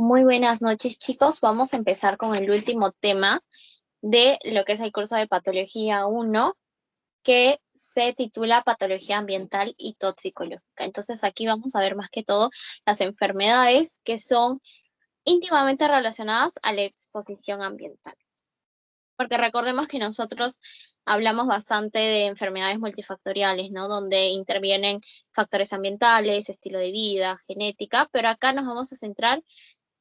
Muy buenas noches, chicos. Vamos a empezar con el último tema de lo que es el curso de Patología 1, que se titula Patología Ambiental y Toxicológica. Entonces, aquí vamos a ver más que todo las enfermedades que son íntimamente relacionadas a la exposición ambiental. Porque recordemos que nosotros hablamos bastante de enfermedades multifactoriales, ¿no? Donde intervienen factores ambientales, estilo de vida, genética, pero acá nos vamos a centrar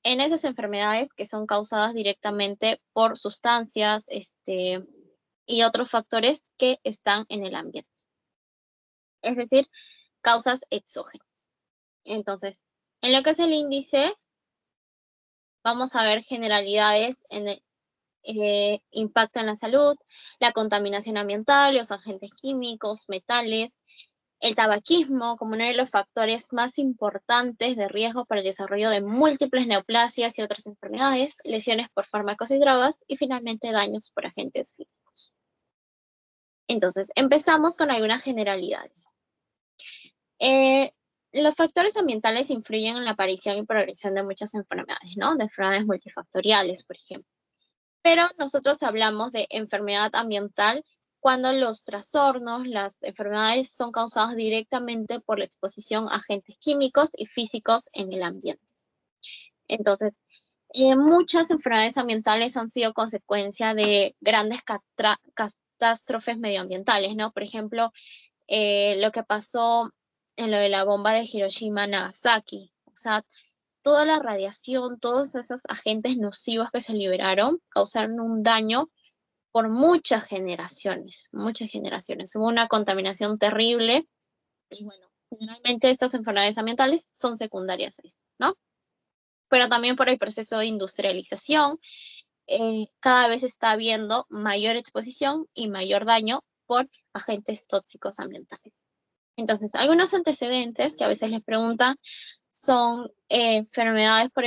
en esas enfermedades que son causadas directamente por sustancias, y otros factores que están en el ambiente. Es decir, causas exógenas. Entonces, en lo que es el índice, vamos a ver generalidades en el impacto en la salud, la contaminación ambiental, los agentes químicos, metales, el tabaquismo como uno de los factores más importantes de riesgo para el desarrollo de múltiples neoplasias y otras enfermedades, lesiones por fármacos y drogas y finalmente daños por agentes físicos. Entonces, empezamos con algunas generalidades. Los factores ambientales influyen en la aparición y progresión de muchas enfermedades, ¿no? De enfermedades multifactoriales, por ejemplo. Pero nosotros hablamos de enfermedad ambiental cuando los trastornos, las enfermedades son causadas directamente por la exposición a agentes químicos y físicos en el ambiente. Entonces, muchas enfermedades ambientales han sido consecuencia de grandes catástrofes medioambientales, ¿no? Por ejemplo, lo que pasó en lo de la bomba de Hiroshima-Nagasaki. O sea, toda la radiación, todos esos agentes nocivos que se liberaron, causaron un daño por muchas generaciones, muchas generaciones. Hubo una contaminación terrible y bueno, generalmente estas enfermedades ambientales son secundarias a esto, ¿no? Pero también por el proceso de industrialización, cada vez está habiendo mayor exposición y mayor daño por agentes tóxicos ambientales. Entonces, algunos antecedentes que a veces les preguntan son enfermedades por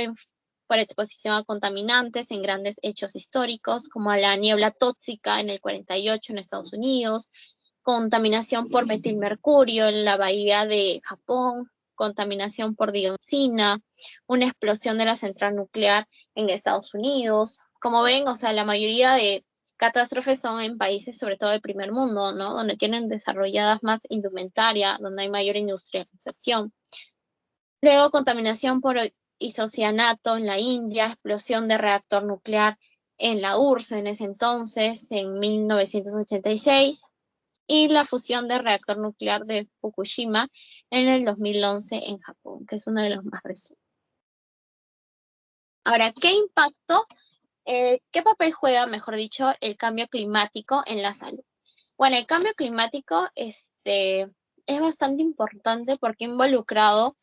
exposición a contaminantes en grandes hechos históricos, como a la niebla tóxica en el 48 en Estados Unidos, contaminación por metilmercurio en la bahía de Japón, contaminación por dioxina, una explosión de la central nuclear en Estados Unidos. Como ven, o sea, la mayoría de catástrofes son en países, sobre todo del primer mundo, ¿no? Donde tienen desarrolladas más indumentaria, donde hay mayor industrialización. Luego, contaminación por isocianato en la India, explosión de reactor nuclear en la URSS en ese entonces, en 1986, y la fusión de reactor nuclear de Fukushima en el 2011 en Japón, que es uno de los más recientes. Ahora, ¿qué impacto, qué papel juega, mejor dicho, el cambio climático en la salud? Bueno, el cambio climático es bastante importante porque ha involucrado,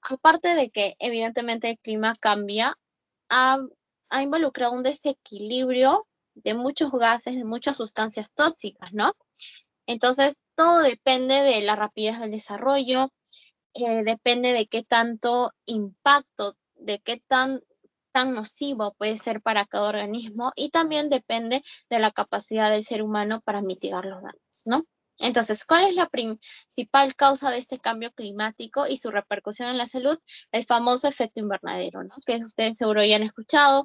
aparte de que evidentemente el clima cambia, ha, ha involucrado un desequilibrio de muchos gases, de muchas sustancias tóxicas, ¿no? Entonces, todo depende de la rapidez del desarrollo, depende de qué tanto impacto, de qué tan nocivo puede ser para cada organismo y también depende de la capacidad del ser humano para mitigar los daños, ¿no? Entonces, ¿cuál es la principal causa de este cambio climático y su repercusión en la salud? El famoso efecto invernadero, ¿no? Que ustedes seguro ya han escuchado,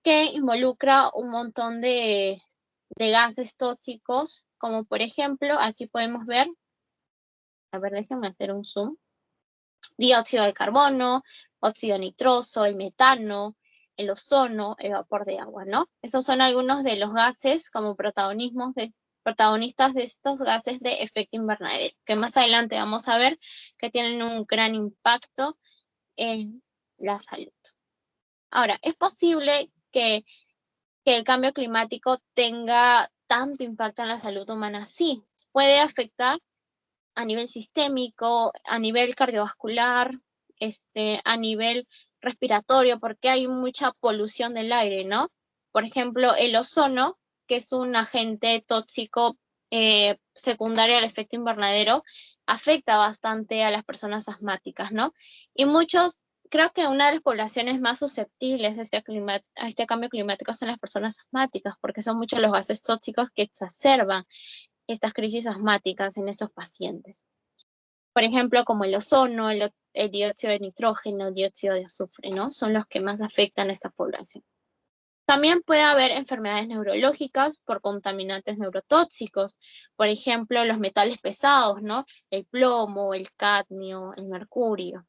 que involucra un montón de gases tóxicos, como por ejemplo, aquí podemos ver, a ver, déjenme hacer un zoom, dióxido de carbono, óxido nitroso, el metano, el ozono, el vapor de agua, ¿no? Esos son algunos de los gases como protagonistas de estos gases de efecto invernadero, que más adelante vamos a ver que tienen un gran impacto en la salud. Ahora, ¿es posible que el cambio climático tenga tanto impacto en la salud humana? Sí, puede afectar a nivel sistémico, a nivel cardiovascular, a nivel respiratorio, porque hay mucha polución del aire, ¿no? Por ejemplo, el ozono, que es un agente tóxico secundario al efecto invernadero, afecta bastante a las personas asmáticas, ¿no? Y creo que una de las poblaciones más susceptibles a este cambio climático son las personas asmáticas, porque son muchos los gases tóxicos que exacerban estas crisis asmáticas en estos pacientes. Por ejemplo, como el ozono, el dióxido de nitrógeno, el dióxido de azufre, ¿no? Son los que más afectan a esta población. También puede haber enfermedades neurológicas por contaminantes neurotóxicos, por ejemplo, los metales pesados, ¿no? El plomo, el cadmio, el mercurio.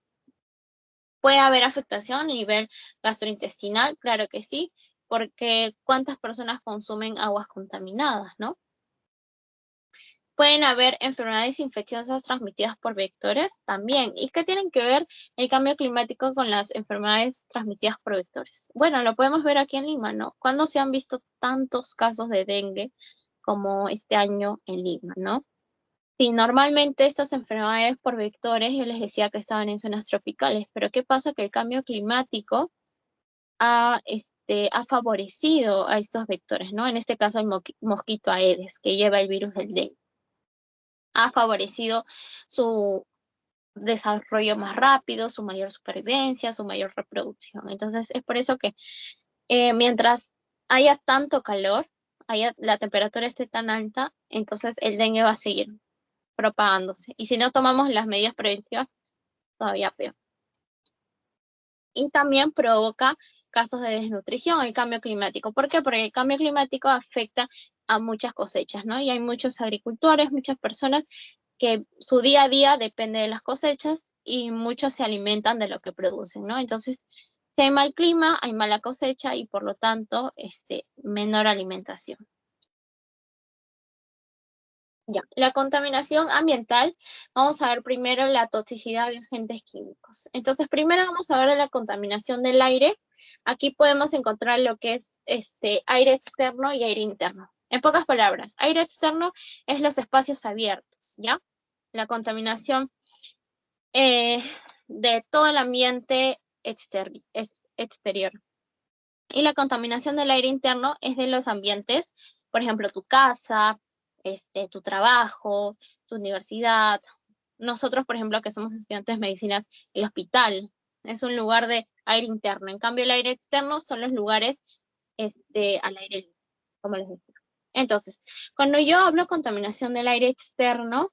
¿Puede haber afectación a nivel gastrointestinal? Claro que sí, porque ¿cuántas personas consumen aguas contaminadas, no? Pueden haber enfermedades infecciosas transmitidas por vectores también. ¿Y qué tienen que ver el cambio climático con las enfermedades transmitidas por vectores? Bueno, lo podemos ver aquí en Lima, ¿no? ¿Cuándo se han visto tantos casos de dengue como este año en Lima, ¿no? Sí, normalmente estas enfermedades por vectores, yo les decía que estaban en zonas tropicales, pero ¿qué pasa? Que el cambio climático ha favorecido a estos vectores, ¿no? En este caso el mosquito Aedes, que lleva el virus del dengue. Ha favorecido su desarrollo más rápido, su mayor supervivencia, su mayor reproducción. Entonces, es por eso que mientras haya tanto calor, la temperatura esté tan alta, entonces el dengue va a seguir propagándose. Y si no tomamos las medidas preventivas, todavía peor. Y también provoca casos de desnutrición, el cambio climático. ¿Por qué? Porque el cambio climático afecta a muchas cosechas, ¿no? Y hay muchos agricultores, muchas personas que su día a día depende de las cosechas y muchos se alimentan de lo que producen, ¿no? Entonces, si hay mal clima, hay mala cosecha y por lo tanto, menor alimentación. Ya, la contaminación ambiental, vamos a ver primero la toxicidad de agentes químicos. Entonces, primero vamos a ver la contaminación del aire. Aquí podemos encontrar lo que es aire externo y aire interno. En pocas palabras, aire externo es los espacios abiertos, ¿ya? La contaminación de todo el ambiente exterior. Y la contaminación del aire interno es de los ambientes, por ejemplo, tu casa, tu trabajo, tu universidad. Nosotros, por ejemplo, que somos estudiantes de medicina, el hospital es un lugar de aire interno. En cambio, el aire externo son los lugares al aire libre, como les decía. Entonces, cuando yo hablo contaminación del aire externo,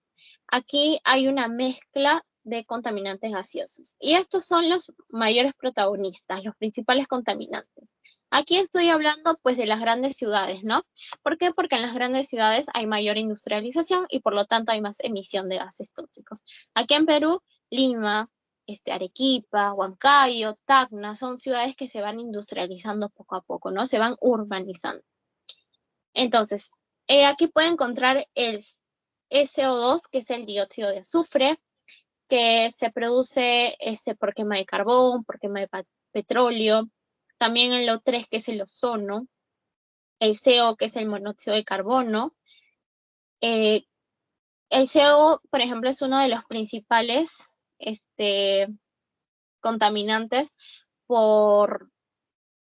aquí hay una mezcla de contaminantes gaseosos. Y estos son los mayores protagonistas, los principales contaminantes. Aquí estoy hablando pues de las grandes ciudades, ¿no? ¿Por qué? Porque en las grandes ciudades hay mayor industrialización y por lo tanto hay más emisión de gases tóxicos. Aquí en Perú, Lima, Arequipa, Huancayo, Tacna, son ciudades que se van industrializando poco a poco, ¿no? Se van urbanizando. Entonces, aquí puede encontrar el SO2, que es el dióxido de azufre, que se produce por quema de carbón, por quema de petróleo. También el O3, que es el ozono. El CO, que es el monóxido de carbono. El CO, por ejemplo, es uno de los principales contaminantes por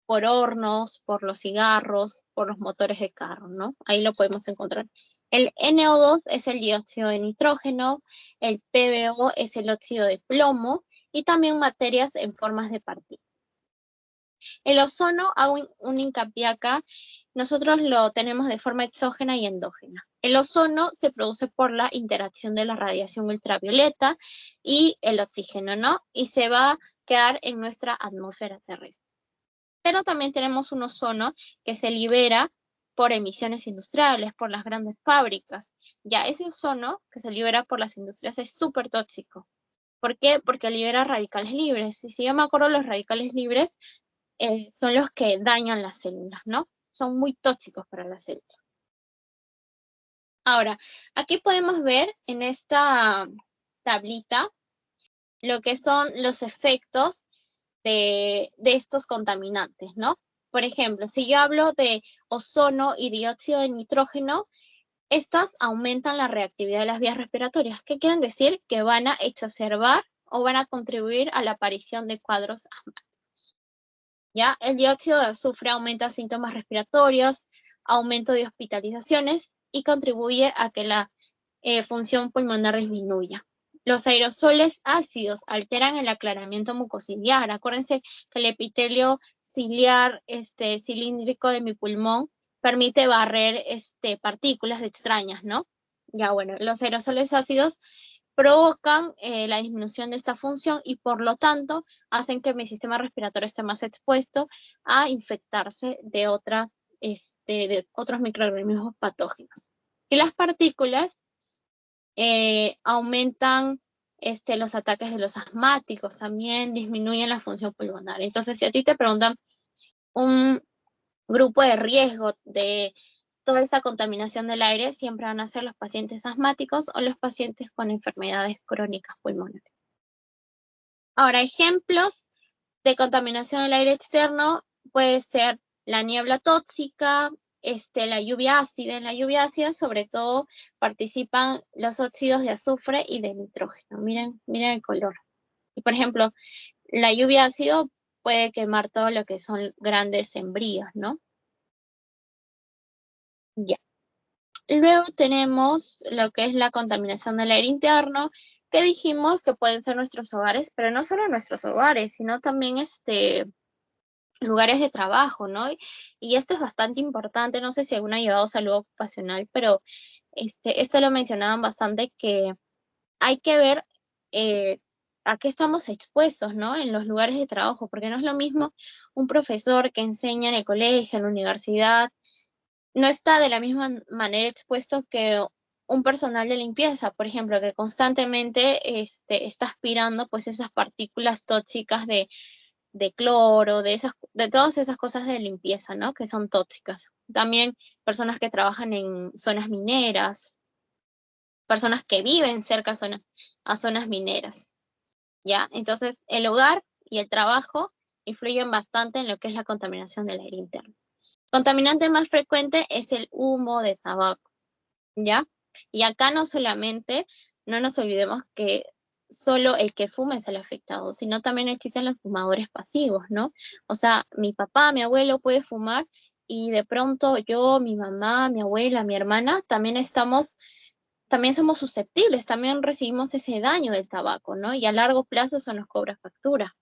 hornos, por los cigarros, por los motores de carro, ¿no? Ahí lo podemos encontrar. El NO2 es el dióxido de nitrógeno, el PBO es el óxido de plomo y también materias en formas de partículas. El ozono, hago un hincapié acá, nosotros lo tenemos de forma exógena y endógena. El ozono se produce por la interacción de la radiación ultravioleta y el oxígeno, ¿no? Y se va a quedar en nuestra atmósfera terrestre. Pero también tenemos un ozono que se libera por emisiones industriales, por las grandes fábricas. Ya ese ozono que se libera por las industrias es súper tóxico. ¿Por qué? Porque libera radicales libres. Y si yo me acuerdo, los radicales libres son los que dañan las células, ¿no? Son muy tóxicos para las células. Ahora, aquí podemos ver en esta tablita lo que son los efectos de estos contaminantes, ¿no? Por ejemplo, si yo hablo de ozono y dióxido de nitrógeno, estas aumentan la reactividad de las vías respiratorias. ¿Qué quieren decir? Que van a exacerbar o van a contribuir a la aparición de cuadros asmáticos. ¿Ya? El dióxido de azufre aumenta síntomas respiratorios, aumento de hospitalizaciones y contribuye a que la función pulmonar disminuya. Los aerosoles ácidos alteran el aclaramiento mucociliar. Acuérdense que el epitelio ciliar cilíndrico de mi pulmón permite barrer partículas extrañas, ¿no? Ya bueno, los aerosoles ácidos provocan la disminución de esta función y por lo tanto hacen que mi sistema respiratorio esté más expuesto a infectarse de otros microorganismos patógenos. Y las partículas aumentan los ataques de los asmáticos, también disminuyen la función pulmonar. Entonces, si a ti te preguntan un grupo de riesgo de toda esta contaminación del aire, siempre van a ser los pacientes asmáticos o los pacientes con enfermedades crónicas pulmonares. Ahora, ejemplos de contaminación del aire externo puede ser la niebla tóxica, la lluvia ácida. En la lluvia ácida, sobre todo, participan los óxidos de azufre y de nitrógeno. Miren el color. Y, por ejemplo, la lluvia ácida puede quemar todo lo que son grandes sembríos, ¿no? Ya. Luego tenemos lo que es la contaminación del aire interno, que dijimos que pueden ser nuestros hogares, pero no solo nuestros hogares, sino también lugares de trabajo, ¿no? Y esto es bastante importante, no sé si alguno ha llevado salud ocupacional, pero esto lo mencionaban bastante, que hay que ver a qué estamos expuestos, ¿no? En los lugares de trabajo, porque no es lo mismo un profesor que enseña en el colegio, en la universidad, no está de la misma manera expuesto que un personal de limpieza, por ejemplo, que constantemente está aspirando pues esas partículas tóxicas de cloro, de todas esas cosas de limpieza, ¿no? Que son tóxicas. También personas que trabajan en zonas mineras, personas que viven cerca a zonas mineras, ¿ya? Entonces, el hogar y el trabajo influyen bastante en lo que es la contaminación del aire interno. Contaminante más frecuente es el humo de tabaco, ¿ya? Y acá no solamente, no nos olvidemos que solo el que fuma es el afectado, sino también existen los fumadores pasivos, ¿no? O sea, mi papá, mi abuelo puede fumar y de pronto yo, mi mamá, mi abuela, mi hermana, también somos susceptibles, también recibimos ese daño del tabaco, ¿no? Y a largo plazo eso nos cobra factura.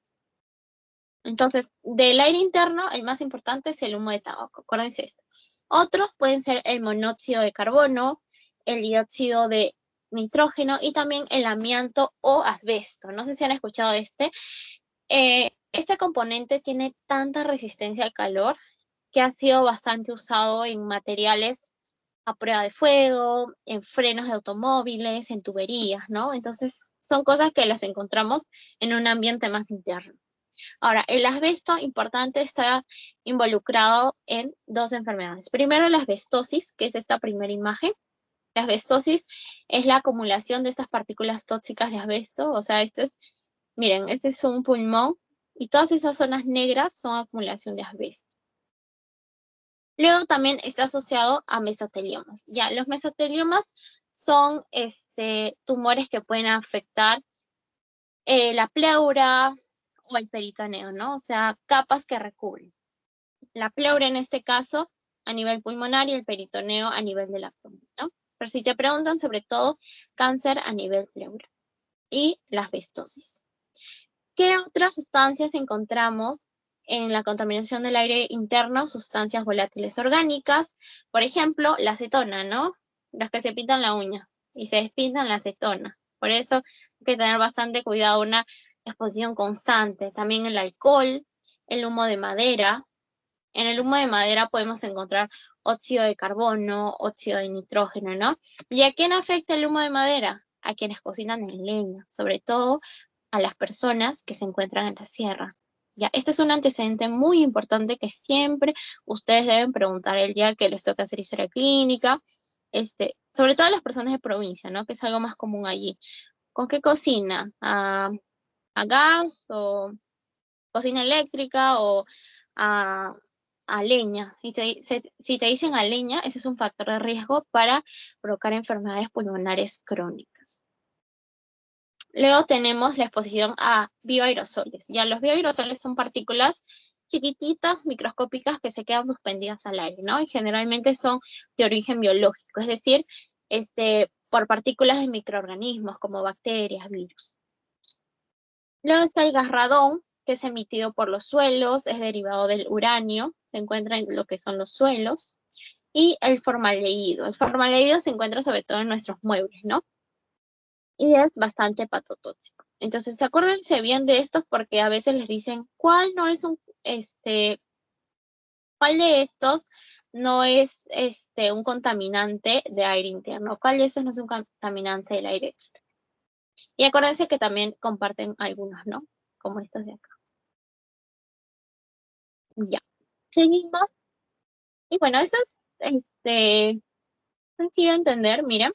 Entonces, del aire interno, el más importante es el humo de tabaco, acuérdense esto. Otros pueden ser el monóxido de carbono, el dióxido de nitrógeno y también el amianto o asbesto. No sé si han escuchado de este. Este componente tiene tanta resistencia al calor que ha sido bastante usado en materiales a prueba de fuego, en frenos de automóviles, en tuberías, ¿no? Entonces, son cosas que las encontramos en un ambiente más interno. Ahora, el asbesto, importante, está involucrado en dos enfermedades. Primero, la asbestosis, que es esta primera imagen. La asbestosis es la acumulación de estas partículas tóxicas de asbesto. O sea, miren, este es un pulmón y todas esas zonas negras son acumulación de asbesto. Luego también está asociado a mesoteliomas. Ya, los mesoteliomas son tumores que pueden afectar la pleura o el peritoneo, ¿no? O sea, capas que recubren. La pleura en este caso a nivel pulmonar y el peritoneo a nivel del abdomen, ¿no? Pero si te preguntan sobre todo cáncer a nivel pleura y la asbestosis. ¿Qué otras sustancias encontramos en la contaminación del aire interno? Sustancias volátiles orgánicas, por ejemplo, la acetona, ¿no? Las que se pintan la uña y se despintan la acetona. Por eso hay que tener bastante cuidado, una exposición constante. También el alcohol, el humo de madera. En el humo de madera podemos encontrar óxido de carbono, óxido de nitrógeno, ¿no? ¿Y a quién afecta el humo de madera? A quienes cocinan en leña, sobre todo a las personas que se encuentran en la sierra. Ya, este es un antecedente muy importante que siempre ustedes deben preguntar el día que les toca hacer historia clínica, sobre todo a las personas de provincia, ¿no? Que es algo más común allí. ¿Con qué cocina? ¿A gas o cocina eléctrica o a, a leña? Y si te dicen a leña, ese es un factor de riesgo para provocar enfermedades pulmonares crónicas. Luego tenemos la exposición a bioaerosoles. Ya, los bioaerosoles son partículas chiquititas, microscópicas, que se quedan suspendidas al aire, ¿no? Y generalmente son de origen biológico, es decir, por partículas de microorganismos como bacterias, virus. Luego está el gas radón, que es emitido por los suelos, es derivado del uranio, se encuentra en lo que son los suelos. Y el formaldehído. El formaldehído se encuentra sobre todo en nuestros muebles, ¿no? y es bastante hepatotóxico. Entonces, acuérdense bien de estos porque a veces les dicen, ¿cuál no es cuál de estos no es un contaminante de aire interno? ¿Cuál de estos no es un contaminante del aire externo? Y acuérdense que también comparten algunos, ¿no? Como estos de acá. Ya. Seguimos. Y bueno, eso es sencillo de entender, miren.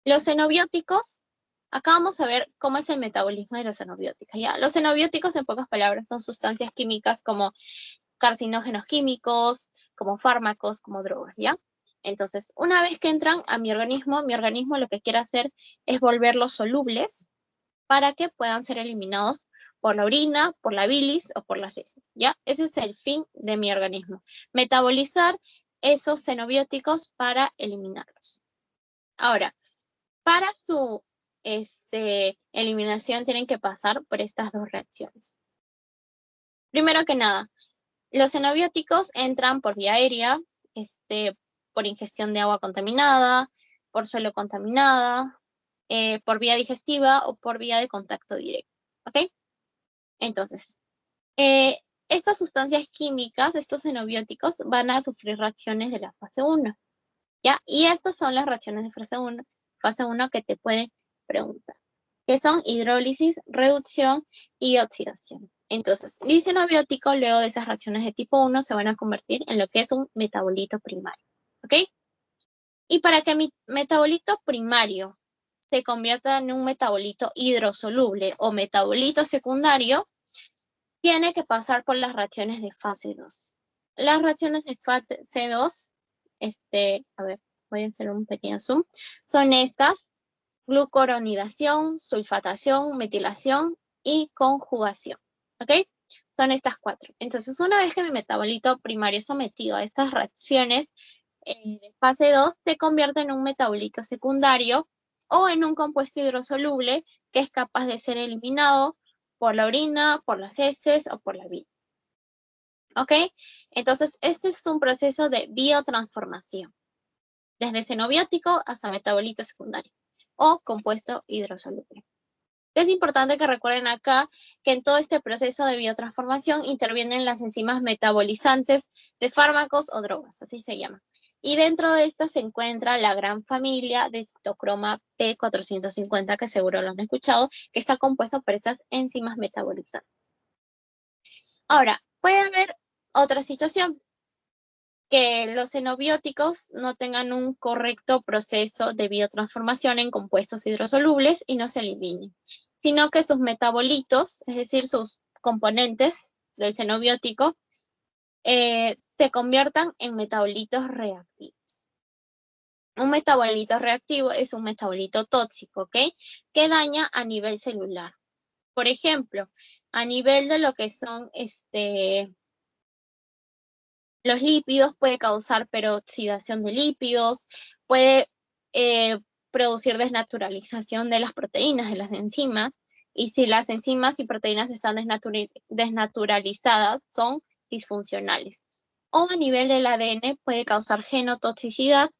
Los xenobióticos, acá vamos a ver cómo es el metabolismo de los xenobióticos, ¿ya? Los xenobióticos, en pocas palabras, son sustancias químicas como carcinógenos químicos, como fármacos, como drogas, ¿ya? Entonces, una vez que entran a mi organismo lo que quiere hacer es volverlos solubles para que puedan ser eliminados por la orina, por la bilis o por las heces, ¿ya? Ese es el fin de mi organismo, metabolizar esos xenobióticos para eliminarlos. Ahora, para su eliminación tienen que pasar por estas dos reacciones. Primero que nada, los xenobióticos entran por vía aérea, por ingestión de agua contaminada, por suelo contaminada, por vía digestiva o por vía de contacto directo. ¿Ok? Entonces, estas sustancias químicas, estos xenobióticos, van a sufrir reacciones de la fase 1. ¿Ya? Y estas son las reacciones de fase 1 que te pueden preguntar, que son hidrólisis, reducción y oxidación. Entonces, el xenobiótico, luego de esas reacciones de tipo 1, se van a convertir en lo que es un metabolito primario. ¿Ok? Y para que mi metabolito primario se convierta en un metabolito hidrosoluble o metabolito secundario, tiene que pasar por las reacciones de fase 2. Las reacciones de fase 2, a ver, voy a hacer un pequeño zoom, son estas: glucoronidación, sulfatación, metilación y conjugación. ¿Ok? Son estas 4. Entonces, una vez que mi metabolito primario es sometido a estas reacciones de fase 2, se convierte en un metabolito secundario o en un compuesto hidrosoluble que es capaz de ser eliminado por la orina, por las heces o por la bilis. ¿Ok? Entonces, este es un proceso de biotransformación, desde xenobiótico hasta metabolito secundario o compuesto hidrosoluble. Es importante que recuerden acá que en todo este proceso de biotransformación intervienen las enzimas metabolizantes de fármacos o drogas, así se llama. Y dentro de esta se encuentra la gran familia de citocroma P450, que seguro lo han escuchado, que está compuesto por estas enzimas metabolizantes. Ahora, puede haber otra situación, que los xenobióticos no tengan un correcto proceso de biotransformación en compuestos hidrosolubles y no se eliminen, sino que sus metabolitos, es decir, sus componentes del xenobiótico, se conviertan en metabolitos reactivos. Un metabolito reactivo es un metabolito tóxico, ¿ok? Que daña a nivel celular. Por ejemplo, a nivel de lo que son los lípidos, puede causar peroxidación de lípidos, puede producir desnaturalización de las proteínas, de las enzimas, y si las enzimas y proteínas están desnaturalizadas, son disfuncionales. O a nivel del ADN puede causar genotoxicidad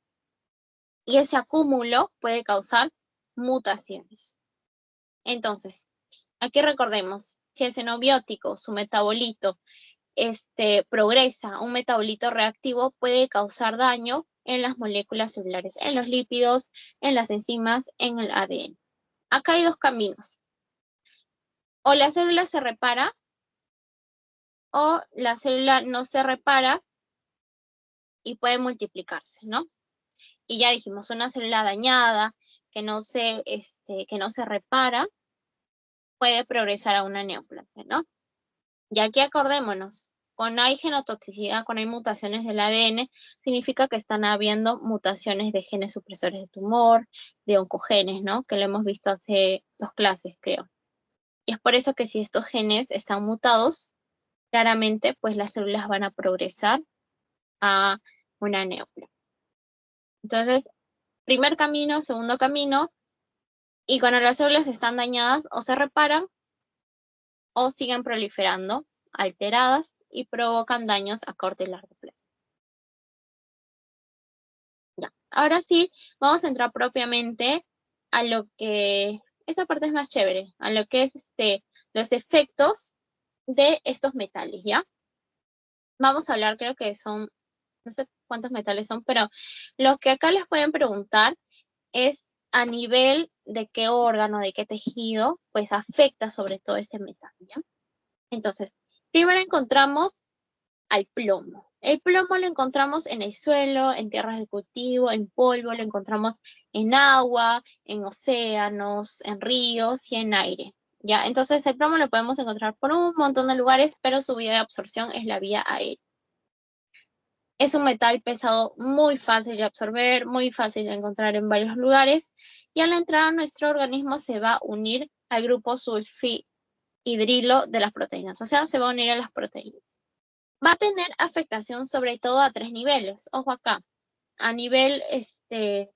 y ese acúmulo puede causar mutaciones. Entonces, aquí recordemos, si el xenobiótico, su metabolito, progresa, un metabolito reactivo puede causar daño en las moléculas celulares, en los lípidos, en las enzimas, en el ADN. Acá hay dos caminos. O la célula se repara o la célula no se repara y puede multiplicarse, ¿no? Y ya dijimos, una célula dañada que no se repara puede progresar a una neoplasia, ¿no? Y aquí acordémonos, cuando hay genotoxicidad, cuando hay mutaciones del ADN, significa que están habiendo mutaciones de genes supresores de tumor, de oncogenes, ¿no? Que lo hemos visto hace 2 clases, creo. Y es por eso que si estos genes están mutados, claramente, pues las células van a progresar a una neoplasia. Entonces, primer camino, segundo camino, y cuando las células están dañadas, o se reparan o siguen proliferando alteradas y provocan daños a corto y largo plazo. Ya. Ahora sí, vamos a entrar propiamente a lo que, esta parte es más chévere, a lo que es los efectos de estos metales, ¿ya? Vamos a hablar, creo que son, no sé cuántos metales son, pero lo que acá les pueden preguntar es a nivel de qué órgano, de qué tejido, pues afecta sobre todo este metal, ¿ya? Entonces, primero encontramos al plomo. El plomo lo encontramos en el suelo, en tierras de cultivo, en polvo, lo encontramos en agua, en océanos, en ríos y en aire, ¿ya? Entonces, el plomo lo podemos encontrar por un montón de lugares, pero su vía de absorción es la vía aérea. Es un metal pesado muy fácil de absorber, muy fácil de encontrar en varios lugares, y al entrar a nuestro organismo se va a unir al grupo sulfihidrilo de las proteínas, o sea, se va a unir a las proteínas. Va a tener afectación sobre todo a 3 niveles. Ojo acá, a nivel del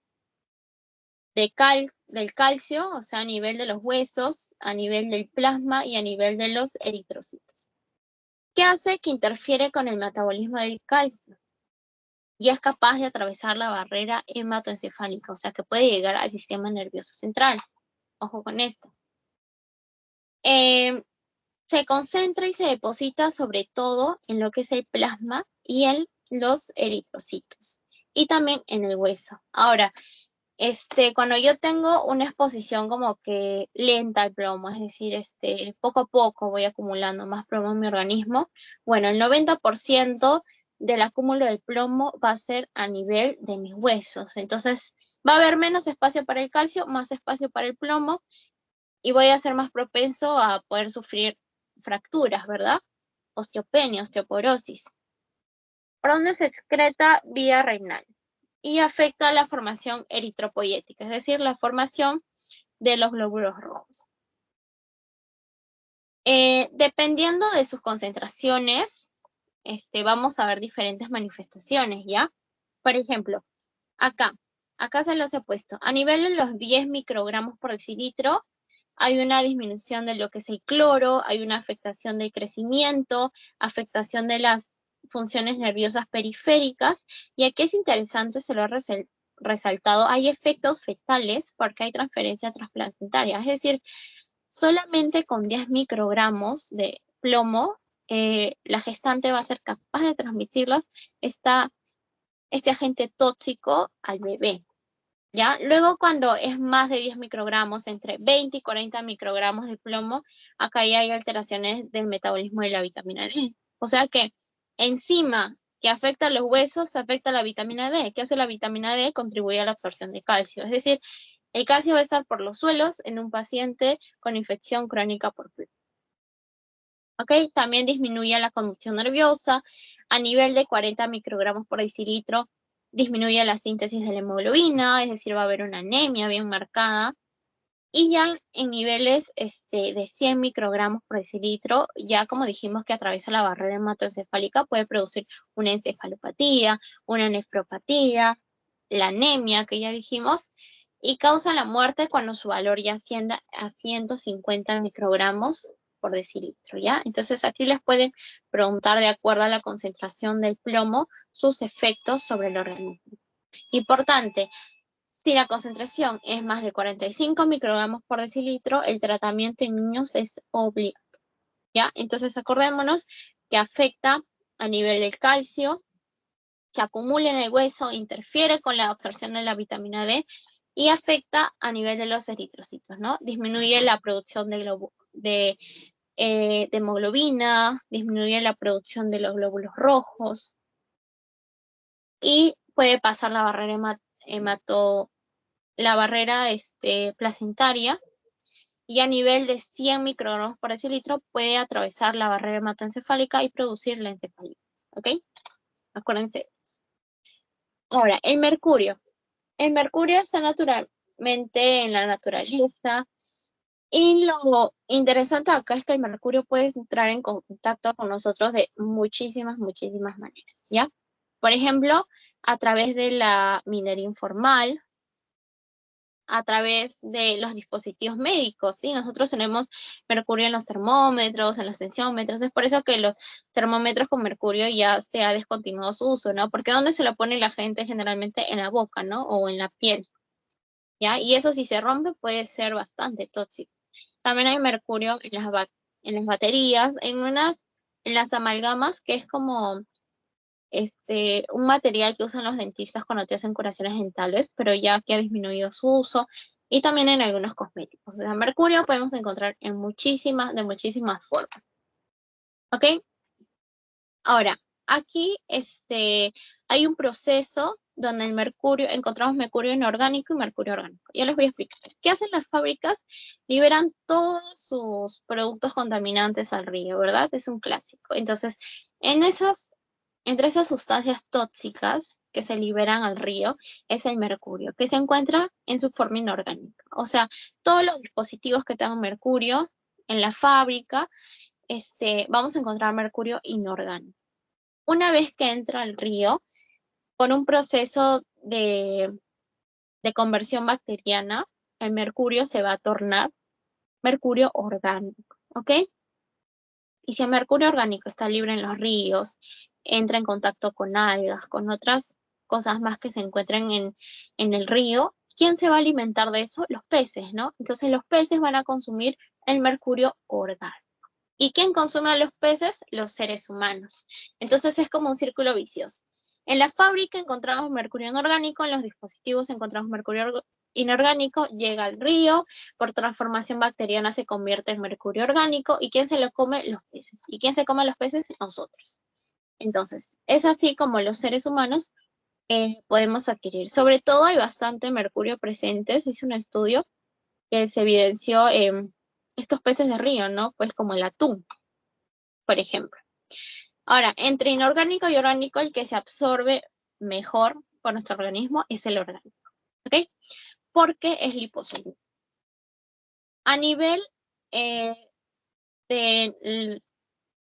calcio, o sea, a nivel de los huesos, a nivel del plasma y a nivel de los eritrocitos. ¿Qué hace? Que interfiere con el metabolismo del calcio y es capaz de atravesar la barrera hematoencefálica, o sea, que puede llegar al sistema nervioso central. Ojo con esto. Se concentra y se deposita sobre todo en lo que es el plasma y en los eritrocitos y también en el hueso. Ahora, cuando yo tengo una exposición como que lenta al plomo, es decir, poco a poco voy acumulando más plomo en mi organismo, bueno, el 90% del acúmulo del plomo va a ser a nivel de mis huesos. Entonces, va a haber menos espacio para el calcio, más espacio para el plomo, y voy a ser más propenso a poder sufrir fracturas, ¿verdad? Osteopenia, osteoporosis. ¿Por dónde se excreta? Vía renal. Y afecta la formación eritropoyética, es decir, la formación de los glóbulos rojos. Dependiendo de sus concentraciones, vamos a ver diferentes manifestaciones, ¿ya? Por ejemplo, acá se los he puesto. A nivel de los 10 microgramos por decilitro, hay una disminución de lo que es el cloro, hay una afectación del crecimiento, afectación de las funciones nerviosas periféricas, y aquí es interesante, se lo he resaltado, hay efectos fetales porque hay transferencia transplacentaria, es decir, solamente con 10 microgramos de plomo, la gestante va a ser capaz de transmitirlos este agente tóxico al bebé. ¿Ya? Luego, cuando es más de 10 microgramos, entre 20 y 40 microgramos de plomo, acá ya hay alteraciones del metabolismo de la vitamina D. O sea que encima que afecta a los huesos, afecta a la vitamina D. ¿Qué hace la vitamina D? Contribuye a la absorción de calcio. Es decir, el calcio va a estar por los suelos en un paciente con infección crónica por plomo. ¿Ok? También disminuye la conducción nerviosa. A nivel de 40 microgramos por decilitro, disminuye la síntesis de la hemoglobina, es decir, va a haber una anemia bien marcada. Y ya en niveles de 100 microgramos por decilitro, ya como dijimos que atraviesa la barrera hematoencefálica, puede producir una encefalopatía, una nefropatía, la anemia que ya dijimos, y causa la muerte cuando su valor ya ascienda a 150 microgramos por decilitro, ¿ya? Entonces aquí les pueden preguntar de acuerdo a la concentración del plomo sus efectos sobre el organismo. Importante, si la concentración es más de 45 microgramos por decilitro, el tratamiento en niños es obligatorio, ¿ya? Entonces acordémonos que afecta a nivel del calcio, se acumula en el hueso, interfiere con la absorción de la vitamina D y afecta a nivel de los eritrocitos, ¿no? Disminuye la producción de hemoglobina, disminuye la producción de los glóbulos rojos y puede pasar la barrera placentaria, y a nivel de 100 microgramos por decilitro puede atravesar la barrera hematoencefálica y producir la encefalitis, ¿ok? Acuérdense de eso. Ahora, el mercurio. El mercurio está naturalmente en la naturaleza, y lo interesante acá es que el mercurio puede entrar en contacto con nosotros de muchísimas maneras, ¿ya? Por ejemplo, a través de la minería informal, a través de los dispositivos médicos, ¿sí? Nosotros tenemos mercurio en los termómetros, en los tensiómetros, es por eso que los termómetros con mercurio ya se ha descontinuado su uso, ¿no? Porque ¿dónde se lo pone la gente? Generalmente en la boca, ¿no? O en la piel. ¿ya? Y eso si se rompe puede ser bastante tóxico. También hay mercurio en las baterías, en las amalgamas, que es como un material que usan los dentistas cuando te hacen curaciones dentales, pero ya que ha disminuido su uso, y también en algunos cosméticos. O sea, mercurio podemos encontrar de muchísimas formas. ¿Ok? Ahora, aquí hay un proceso donde encontramos mercurio inorgánico y mercurio orgánico. Ya les voy a explicar. ¿Qué hacen las fábricas? Liberan todos sus productos contaminantes al río, ¿verdad? Es un clásico. Entonces, entre esas sustancias tóxicas que se liberan al río es el mercurio, que se encuentra en su forma inorgánica. O sea, todos los dispositivos que tengan mercurio en la fábrica, vamos a encontrar mercurio inorgánico. Una vez que entra al río, por un proceso de conversión bacteriana, el mercurio se va a tornar mercurio orgánico, ¿ok? Y si el mercurio orgánico está libre en los ríos, entra en contacto con algas, con otras cosas más que se encuentran en el río, ¿quién se va a alimentar de eso? Los peces, ¿no? Entonces los peces van a consumir el mercurio orgánico. ¿Y quién consume a los peces? Los seres humanos. Entonces es como un círculo vicioso. En la fábrica encontramos mercurio inorgánico, en los dispositivos encontramos mercurio inorgánico, llega al río, por transformación bacteriana se convierte en mercurio orgánico. ¿Y quién se lo come? Los peces. ¿Y quién se come los peces? Nosotros. Entonces, es así como los seres humanos podemos adquirir. Sobre todo hay bastante mercurio presente. Se hizo un estudio que se evidenció en estos peces de río, ¿no? Pues como el atún, por ejemplo. Ahora, entre inorgánico y orgánico, el que se absorbe mejor por nuestro organismo es el orgánico, ¿ok? Porque es liposoluble. A nivel, eh,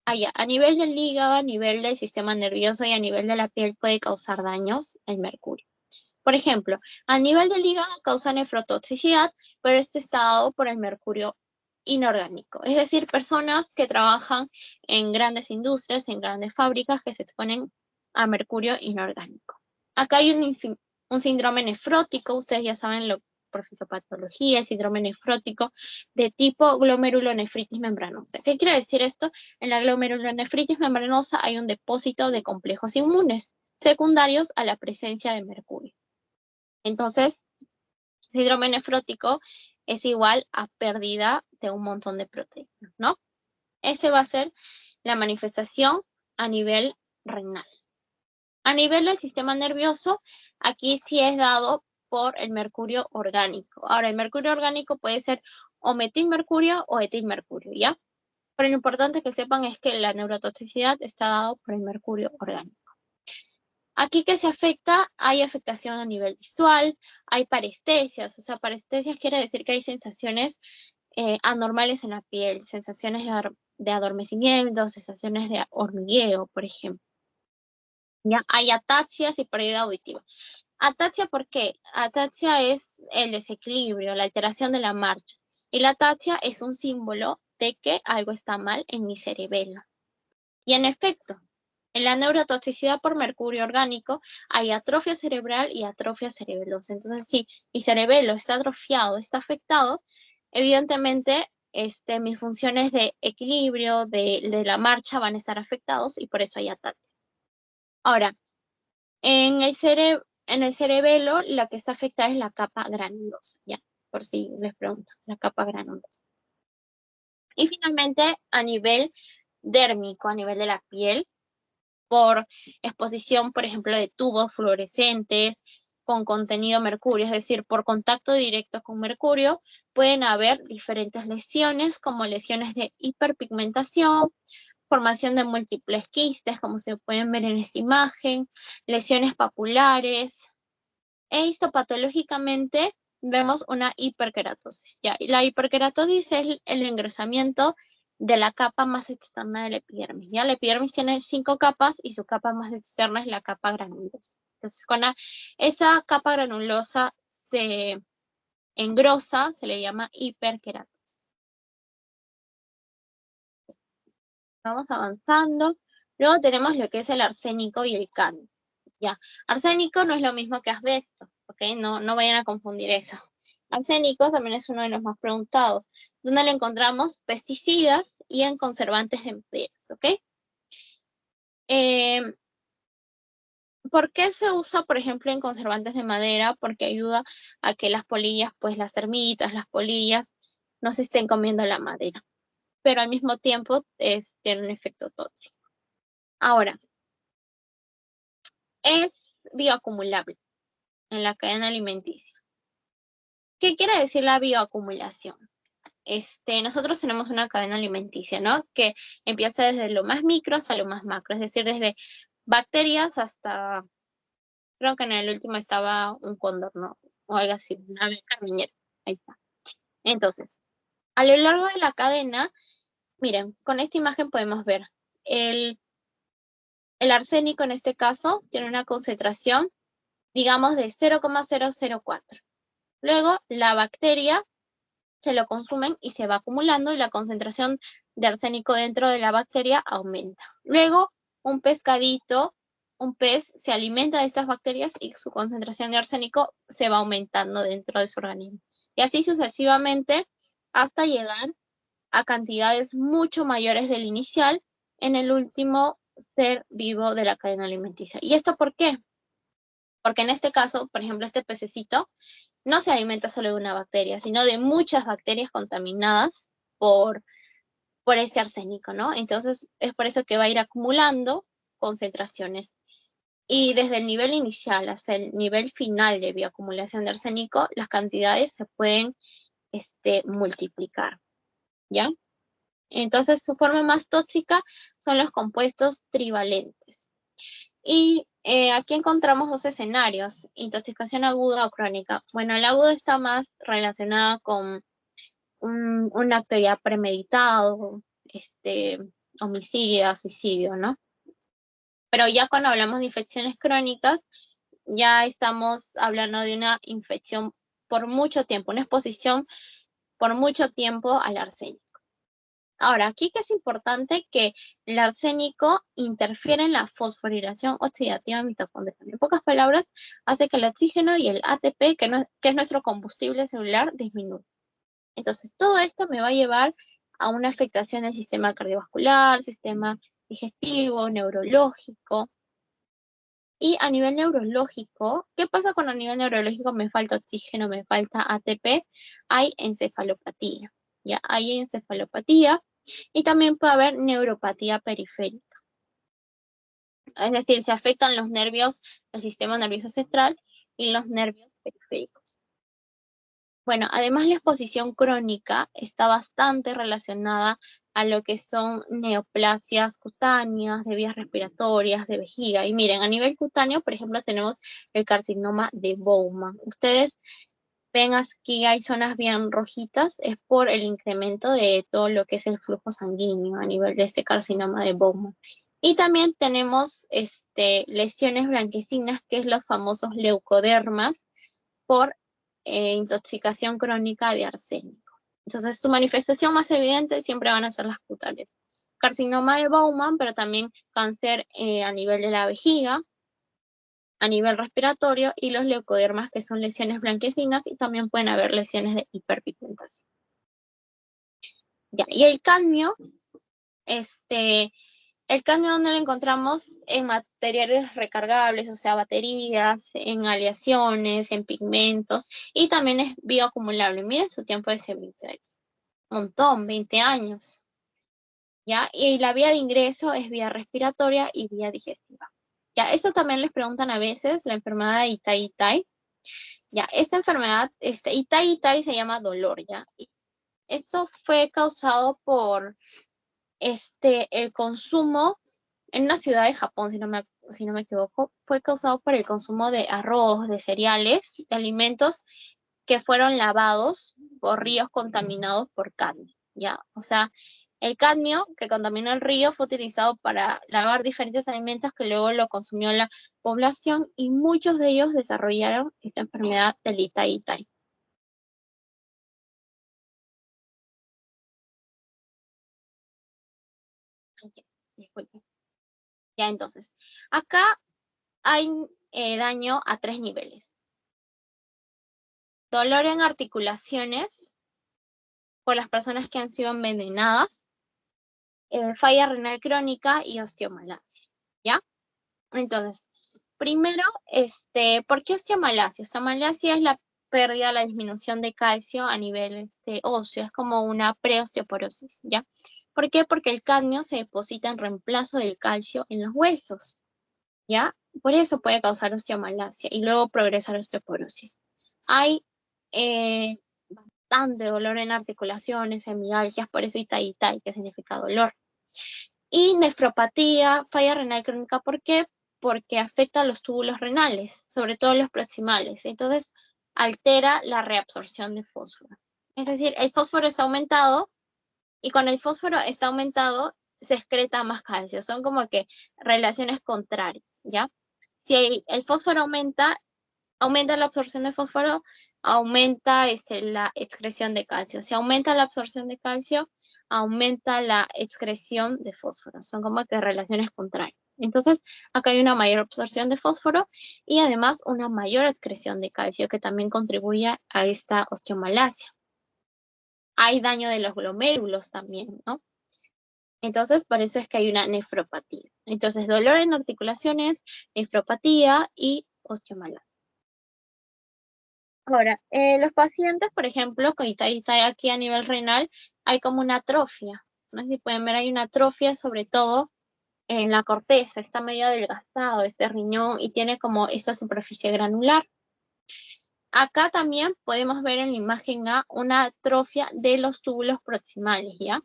a nivel del hígado, a nivel del sistema nervioso y a nivel de la piel puede causar daños el mercurio. Por ejemplo, a nivel del hígado causa nefrotoxicidad, pero este está dado por el mercurio inorgánico. Es decir, personas que trabajan en grandes industrias, en grandes fábricas que se exponen a mercurio inorgánico. Acá hay un síndrome nefrótico, ustedes ya saben por fisiopatología, el síndrome nefrótico de tipo glomerulonefritis membranosa. ¿Qué quiere decir esto? En la glomerulonefritis membranosa hay un depósito de complejos inmunes secundarios a la presencia de mercurio. Entonces, síndrome nefrótico es igual a pérdida de un montón de proteínas, ¿no? Ese va a ser la manifestación a nivel renal. A nivel del sistema nervioso, aquí sí es dado por el mercurio orgánico. Ahora, el mercurio orgánico puede ser o metilmercurio o etilmercurio, ¿ya? Pero lo importante que sepan es que la neurotoxicidad está dado por el mercurio orgánico. Aquí que se afecta, hay afectación a nivel visual, hay parestesias, o sea, parestesias quiere decir que hay sensaciones anormales en la piel, sensaciones de adormecimiento, sensaciones de hormigueo, por ejemplo. ¿Ya? Hay ataxias y pérdida auditiva. Ataxia, ¿por qué? Ataxia es el desequilibrio, la alteración de la marcha. Y la ataxia es un símbolo de que algo está mal en mi cerebelo. Y en efecto, en la neurotoxicidad por mercurio orgánico hay atrofia cerebral y atrofia cerebelosa. Entonces, si mi cerebelo está atrofiado, está afectado, evidentemente mis funciones de equilibrio, de la marcha van a estar afectados y por eso hay ataxia. Ahora, en el cerebelo la que está afectada es la capa granulosa, ¿ya? Por si les preguntan, la capa granulosa. Y finalmente, a nivel dérmico, a nivel de la piel, por exposición, por ejemplo, de tubos fluorescentes con contenido mercurio, es decir, por contacto directo con mercurio, pueden haber diferentes lesiones, como lesiones de hiperpigmentación, formación de múltiples quistes, como se pueden ver en esta imagen, lesiones papulares, e histopatológicamente vemos una hiperkeratosis. ¿Ya? Y la hiperkeratosis es el engrosamiento de la capa más externa de la epidermis. ¿Ya? La epidermis tiene 5 capas y su capa más externa es la capa granulosa. Entonces, cuando esa capa granulosa se engrosa, se le llama hiperkeratosis. Vamos avanzando. Luego tenemos lo que es el arsénico y el cadmio. ¿Ya? Arsénico no es lo mismo que asbesto, ¿ok? No vayan a confundir eso. Arsénico también es uno de los más preguntados, donde lo encontramos pesticidas y en conservantes de maderas, ¿ok? ¿Por qué se usa, por ejemplo, en conservantes de madera? Porque ayuda a que las polillas, pues las termitas, las polillas, no se estén comiendo la madera, pero al mismo tiempo tiene un efecto tóxico. Ahora, es bioacumulable en la cadena alimenticia. ¿Qué quiere decir la bioacumulación? Nosotros tenemos una cadena alimenticia, ¿no? Que empieza desde lo más micro hasta lo más macro, es decir, desde bacterias hasta, creo que en el último estaba un cóndor, ¿no? O algo así, una ave carroñera. Ahí está. Entonces, a lo largo de la cadena, miren, con esta imagen podemos ver el, el arsénico en este caso tiene una concentración, digamos, de 0,004. Luego, la bacteria se lo consumen y se va acumulando y la concentración de arsénico dentro de la bacteria aumenta. Luego, un pescadito, un pez se alimenta de estas bacterias y su concentración de arsénico se va aumentando dentro de su organismo. Y así sucesivamente hasta llegar a cantidades mucho mayores del inicial en el último ser vivo de la cadena alimenticia. ¿Y esto por qué? Porque en este caso, por ejemplo, este pececito no se alimenta solo de una bacteria, sino de muchas bacterias contaminadas por este arsénico, ¿no? Entonces, es por eso que va a ir acumulando concentraciones. Y desde el nivel inicial hasta el nivel final de bioacumulación de arsénico, las cantidades se pueden multiplicar, ¿ya? Entonces, su forma más tóxica son los compuestos trivalentes. Y aquí encontramos dos escenarios, intoxicación aguda o crónica. Bueno, el agudo está más relacionado con un acto ya premeditado, homicidio, suicidio, ¿no? Pero ya cuando hablamos de infecciones crónicas, ya estamos hablando de una infección por mucho tiempo, una exposición por mucho tiempo al arsénico. Ahora, aquí que es importante que el arsénico interfiere en la fosforilación oxidativa mitocondrial. En pocas palabras, hace que el oxígeno y el ATP, que es nuestro combustible celular, disminuya. Entonces, todo esto me va a llevar a una afectación del sistema cardiovascular, sistema digestivo, neurológico. Y a nivel neurológico, ¿qué pasa cuando a nivel neurológico me falta oxígeno, me falta ATP? Hay encefalopatía, ¿ya? Hay encefalopatía y también puede haber neuropatía periférica. Es decir, se afectan los nervios, el sistema nervioso central y los nervios periféricos. Bueno, además la exposición crónica está bastante relacionada a lo que son neoplasias cutáneas, de vías respiratorias, de vejiga. Y miren, a nivel cutáneo, por ejemplo, tenemos el carcinoma de Bowman. Ustedes ven aquí hay zonas bien rojitas, es por el incremento de todo lo que es el flujo sanguíneo a nivel de este carcinoma de Bowman. Y también tenemos lesiones blanquecinas, que es los famosos leucodermas, por intoxicación crónica de arsénico. Entonces, su manifestación más evidente siempre van a ser las cutáneas. Carcinoma de Bowman, pero también cáncer a nivel de la vejiga, a nivel respiratorio, y los leucodermas, que son lesiones blanquecinas, y también pueden haber lesiones de hiperpigmentación. Ya, y el cadmio, el cadmio, ¿dónde lo encontramos? En materiales recargables, o sea, baterías, en aleaciones, en pigmentos, y también es bioacumulable. Miren su tiempo de semilla, es un montón, 20 años, ¿ya? Y la vía de ingreso es vía respiratoria y vía digestiva. Ya, eso también les preguntan a veces, la enfermedad de Itai-Itai. Ya, esta enfermedad, Itai-Itai se llama dolor, ¿ya? Y esto fue causado por el consumo en una ciudad de Japón, si no me equivoco, fue causado por el consumo de arroz, de cereales, de alimentos que fueron lavados por ríos contaminados por cadmio, ¿ya? O sea, el cadmio que contaminó el río fue utilizado para lavar diferentes alimentos que luego lo consumió la población y muchos de ellos desarrollaron esta enfermedad del Itai-Itai. Disculpen. Ya entonces, acá hay daño a 3 niveles. dolor en articulaciones por las personas que han sido envenenadas, falla renal crónica y osteomalacia, ¿ya? Entonces, primero, ¿por qué osteomalacia? Osteomalacia es la pérdida, la disminución de calcio a nivel óseo, es como una preosteoporosis, ¿ya? ¿Por qué? Porque el cadmio se deposita en reemplazo del calcio en los huesos, ¿ya? Por eso puede causar osteomalacia y luego progresar osteoporosis. Hay bastante dolor en articulaciones, en mialgias, por eso itai, que significa dolor. Y nefropatía, falla renal crónica, ¿por qué? Porque afecta a los túbulos renales, sobre todo los proximales. Entonces, altera la reabsorción de fósforo. Es decir, el fósforo está aumentado y cuando el fósforo está aumentado, se excreta más calcio. Son como que relaciones contrarias, ¿ya? Si el fósforo aumenta la absorción de fósforo, aumenta la excreción de calcio. Si aumenta la absorción de calcio, aumenta la excreción de fósforo. Son como que relaciones contrarias. Entonces, acá hay una mayor absorción de fósforo y además una mayor excreción de calcio que también contribuye a esta osteomalacia. Hay daño de los glomérulos también, ¿no? Entonces, por eso es que hay una nefropatía. Entonces, dolor en articulaciones, nefropatía y osteomalacia. Ahora, los pacientes, por ejemplo, que está aquí a nivel renal, hay como una atrofia. No sé si pueden ver, hay una atrofia sobre todo en la corteza, está medio adelgazado este riñón y tiene como esta superficie granular. Acá también podemos ver en la imagen A una atrofia de los túbulos proximales, ¿ya?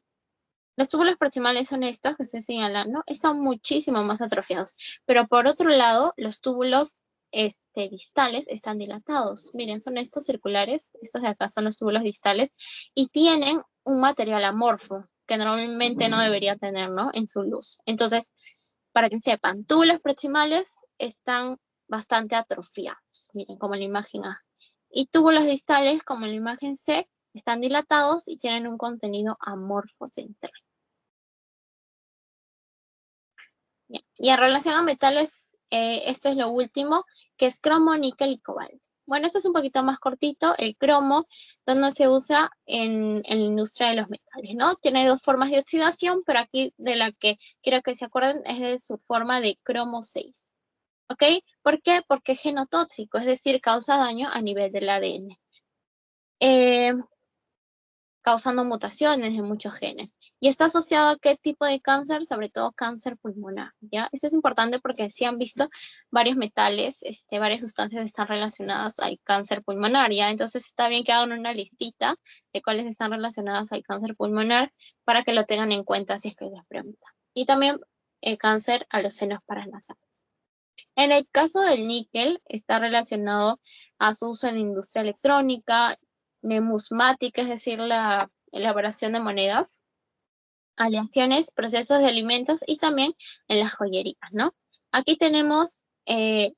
Los túbulos proximales son estos que estoy señalando, están muchísimo más atrofiados, pero por otro lado, los túbulos distales están dilatados. Miren, son estos circulares, estos de acá son los túbulos distales, y tienen un material amorfo, que normalmente no debería tener, ¿no? En su luz. Entonces, para que sepan, túbulos proximales están bastante atrofiados, miren, como en la imagen A. Y túbulos distales, como en la imagen C, están dilatados y tienen un contenido amorfo central. Bien. Y en relación a metales, esto es lo último, que es cromo, níquel y cobalto. Bueno, esto es un poquito más cortito, el cromo, donde se usa en la industria de los metales, ¿no? Tiene dos formas de oxidación, pero aquí de la que quiero que se acuerden es de su forma de cromo 6. ¿Ok? ¿Por qué? Porque es genotóxico, es decir, causa daño a nivel del ADN. Causando mutaciones en muchos genes. ¿Y está asociado a qué tipo de cáncer? Sobre todo cáncer pulmonar, ¿ya? Esto es importante porque si han visto varios metales, varias sustancias están relacionadas al cáncer pulmonar, ¿ya? Entonces está bien que hagan una listita de cuáles están relacionadas al cáncer pulmonar para que lo tengan en cuenta si es que les preguntan. Y también el cáncer a los senos paranasales. En el caso del níquel, está relacionado a su uso en la industria electrónica, numismática, es decir, la elaboración de monedas, aleaciones, procesos de alimentos y también en las joyerías, ¿no? Aquí tenemos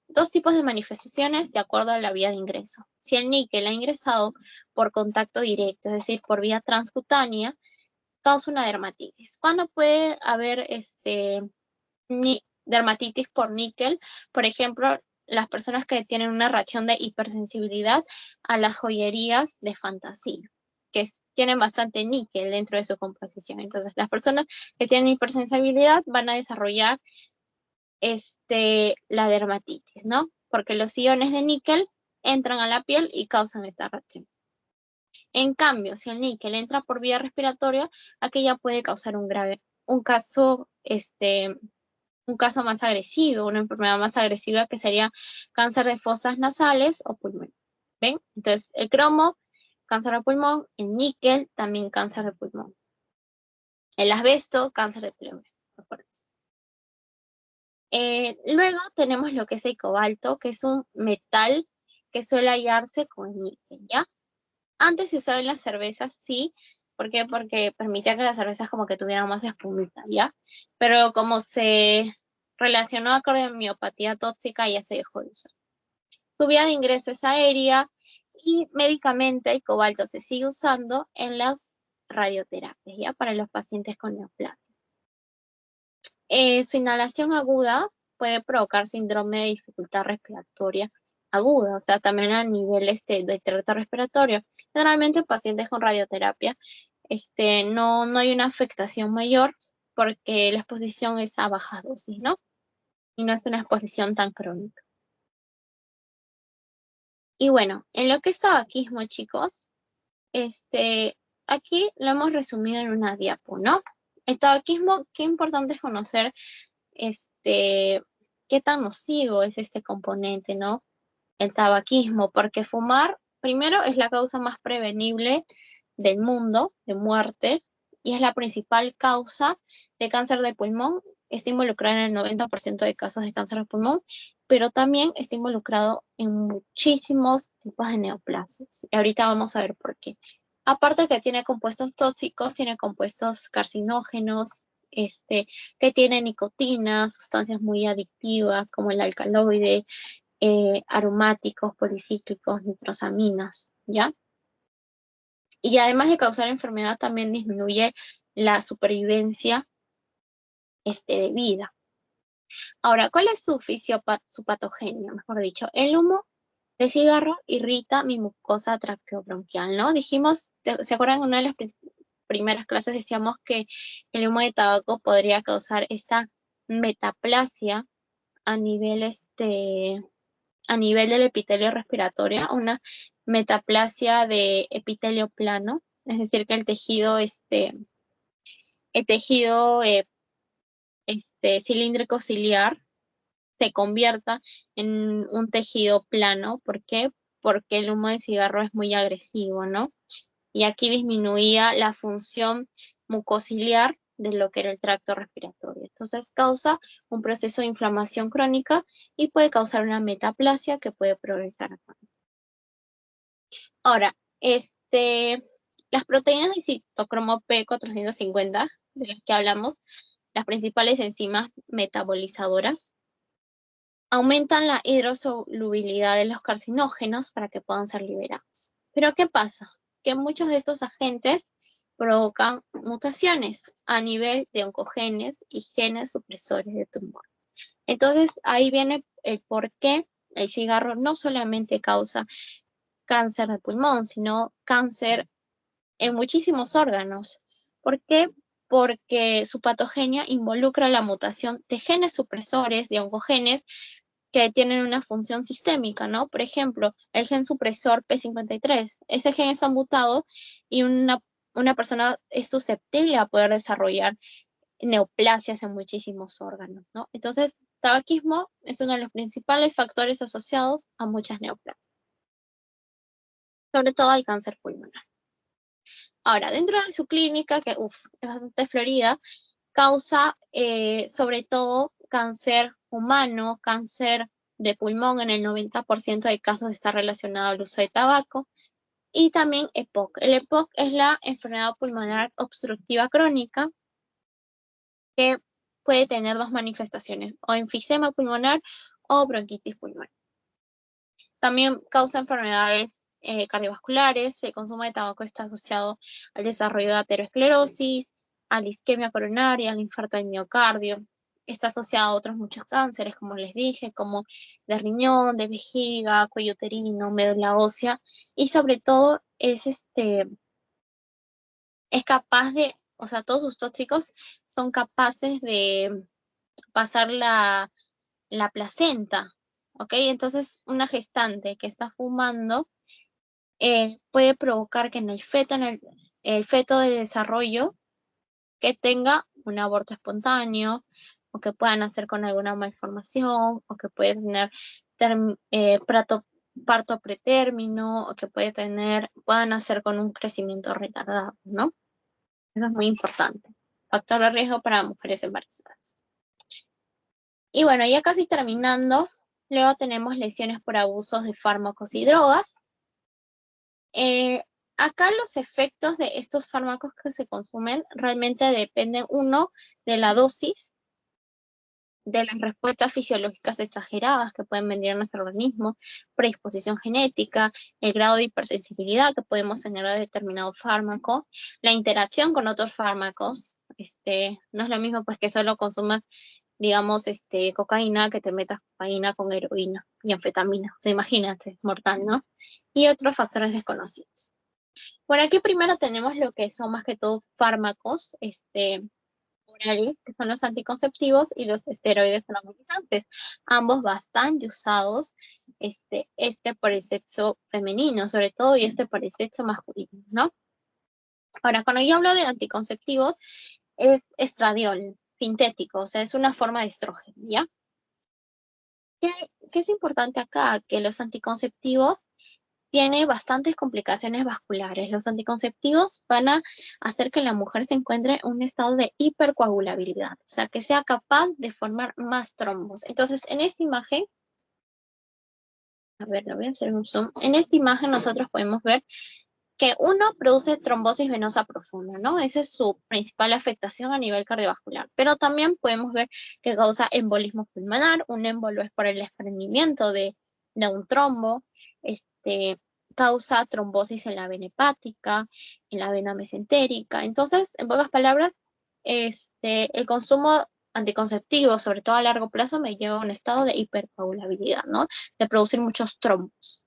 dos tipos de manifestaciones de acuerdo a la vía de ingreso. Si el níquel ha ingresado por contacto directo, es decir, por vía transcutánea, causa una dermatitis. ¿Cuándo puede haber dermatitis por níquel? Por ejemplo, las personas que tienen una reacción de hipersensibilidad a las joyerías de fantasía, que tienen bastante níquel dentro de su composición. Entonces, las personas que tienen hipersensibilidad van a desarrollar la dermatitis, ¿no? Porque los iones de níquel entran a la piel y causan esta reacción. En cambio, si el níquel entra por vía respiratoria, aquella puede causar un caso más agresivo, una enfermedad más agresiva que sería cáncer de fosas nasales o pulmón. ¿Ven? Entonces, el cromo, cáncer de pulmón, el níquel, también cáncer de pulmón. El asbesto, cáncer de pulmón. Luego tenemos lo que es el cobalto, que es un metal que suele hallarse con el níquel, ¿ya? Antes se usaba en las cervezas, sí. ¿Por qué? Porque permitía que las cervezas como que tuvieran más espumita, ¿ya? Pero como se relacionó con la miopatía tóxica, ya se dejó de usar. Su vía de ingreso es aérea y médicamente el cobalto se sigue usando en las radioterapias, ¿ya? Para los pacientes con neoplasias. Su inhalación aguda puede provocar síndrome de dificultad respiratoria aguda, o sea, también a nivel del tracto respiratorio. Generalmente pacientes con radioterapia, no hay una afectación mayor porque la exposición es a bajas dosis, ¿no? Y no es una exposición tan crónica. Y bueno, en lo que es tabaquismo, chicos, aquí lo hemos resumido en una diapo, ¿no? El tabaquismo, qué importante es conocer qué tan nocivo es este componente, ¿no? El tabaquismo, porque fumar, primero, es la causa más prevenible del mundo de muerte y es la principal causa de cáncer de pulmón. Está involucrado en el 90% de casos de cáncer de pulmón, pero también está involucrado en muchísimos tipos de neoplasias. Y ahorita vamos a ver por qué. Aparte que tiene compuestos tóxicos, tiene compuestos carcinógenos, que tienen nicotina, sustancias muy adictivas como el alcaloide, aromáticos, policíclicos, nitrosaminas, ¿ya? Y además de causar enfermedad, también disminuye la supervivencia de vida. Ahora, ¿cuál es su patogenia? Mejor dicho, el humo de cigarro irrita mi mucosa traqueobronquial, ¿no? Dijimos, ¿se acuerdan? En una de las primeras clases decíamos que el humo de tabaco podría causar esta metaplasia a nivel, a nivel del epitelio respiratorio, una metaplasia de epitelio plano, es decir, que el tejido cilíndrico ciliar se convierta en un tejido plano. ¿Por qué? Porque el humo de cigarro es muy agresivo, ¿no? Y aquí disminuía la función mucociliar de lo que era el tracto respiratorio. Entonces causa un proceso de inflamación crónica y puede causar una metaplasia que puede progresar a cáncer. Ahora, las proteínas de citocromo P450, de las que hablamos, las principales enzimas metabolizadoras, aumentan la hidrosolubilidad de los carcinógenos para que puedan ser liberados. Pero ¿qué pasa? Que muchos de estos agentes provocan mutaciones a nivel de oncogenes y genes supresores de tumores. Entonces, ahí viene el por qué el cigarro no solamente causa cáncer de pulmón, sino cáncer en muchísimos órganos. ¿Por qué? Porque su patogenia involucra la mutación de genes supresores, de oncogenes, que tienen una función sistémica, ¿no? Por ejemplo, el gen supresor P53, ese gen está mutado y una persona es susceptible a poder desarrollar neoplasias en muchísimos órganos, ¿no? Entonces, tabaquismo es uno de los principales factores asociados a muchas neoplasias, sobre todo al cáncer pulmonar. Ahora, dentro de su clínica, que es bastante florida, causa sobre todo cáncer humano, cáncer de pulmón, en el 90% de casos está relacionado al uso de tabaco, y también EPOC. El EPOC es la enfermedad pulmonar obstructiva crónica, que puede tener dos manifestaciones, o enfisema pulmonar o bronquitis pulmonar. También causa enfermedades cardiovasculares. El consumo de tabaco está asociado al desarrollo de aterosclerosis, a la isquemia coronaria, al infarto del miocardio. Está asociado a otros muchos cánceres, como les dije, como de riñón, de vejiga, cuello uterino, médula ósea, y sobre todo es capaz de, o sea, todos sus tóxicos son capaces de pasar la placenta, ¿ok? Entonces, una gestante que está fumando puede provocar que en el feto de desarrollo que tenga un aborto espontáneo, o que puedan nacer con alguna malformación, o que puede tener parto pretérmino, o que puedan nacer con un crecimiento retardado, ¿no? Eso es muy importante. Factor de riesgo para mujeres embarazadas. Y bueno, ya casi terminando, luego tenemos lesiones por abusos de fármacos y drogas. Acá los efectos de estos fármacos que se consumen realmente dependen, uno, de la dosis, de las respuestas fisiológicas exageradas que pueden venir a nuestro organismo, predisposición genética, el grado de hipersensibilidad que podemos tener a determinado fármaco, la interacción con otros fármacos. No es lo mismo pues que solo consumas digamos, cocaína, que te metas cocaína con heroína y anfetamina. O sea, imagínate, mortal, ¿no? Y otros factores desconocidos. Por aquí primero tenemos lo que son más que todo fármacos, orales, que son los anticonceptivos, y los esteroides anabolizantes, ambos bastante usados, por el sexo femenino, sobre todo, y por el sexo masculino, ¿no? Ahora, cuando yo hablo de anticonceptivos, es estradiol, sintético, o sea, es una forma de estrógeno, ¿ya? ¿Qué, qué es importante acá? Que los anticonceptivos tienen bastantes complicaciones vasculares. Los anticonceptivos van a hacer que la mujer se encuentre en un estado de hipercoagulabilidad, o sea, que sea capaz de formar más trombos. Entonces, en esta imagen, a ver, lo voy a hacer un zoom. En esta imagen nosotros podemos ver que uno produce trombosis venosa profunda, ¿no? Esa es su principal afectación a nivel cardiovascular. Pero también podemos ver que causa embolismo pulmonar. Un émbolo es por el desprendimiento de un trombo. Causa trombosis en la vena hepática, en la vena mesentérica. Entonces, en pocas palabras, el consumo anticonceptivo, sobre todo a largo plazo, me lleva a un estado de hipercoagulabilidad, ¿no? De producir muchos trombos.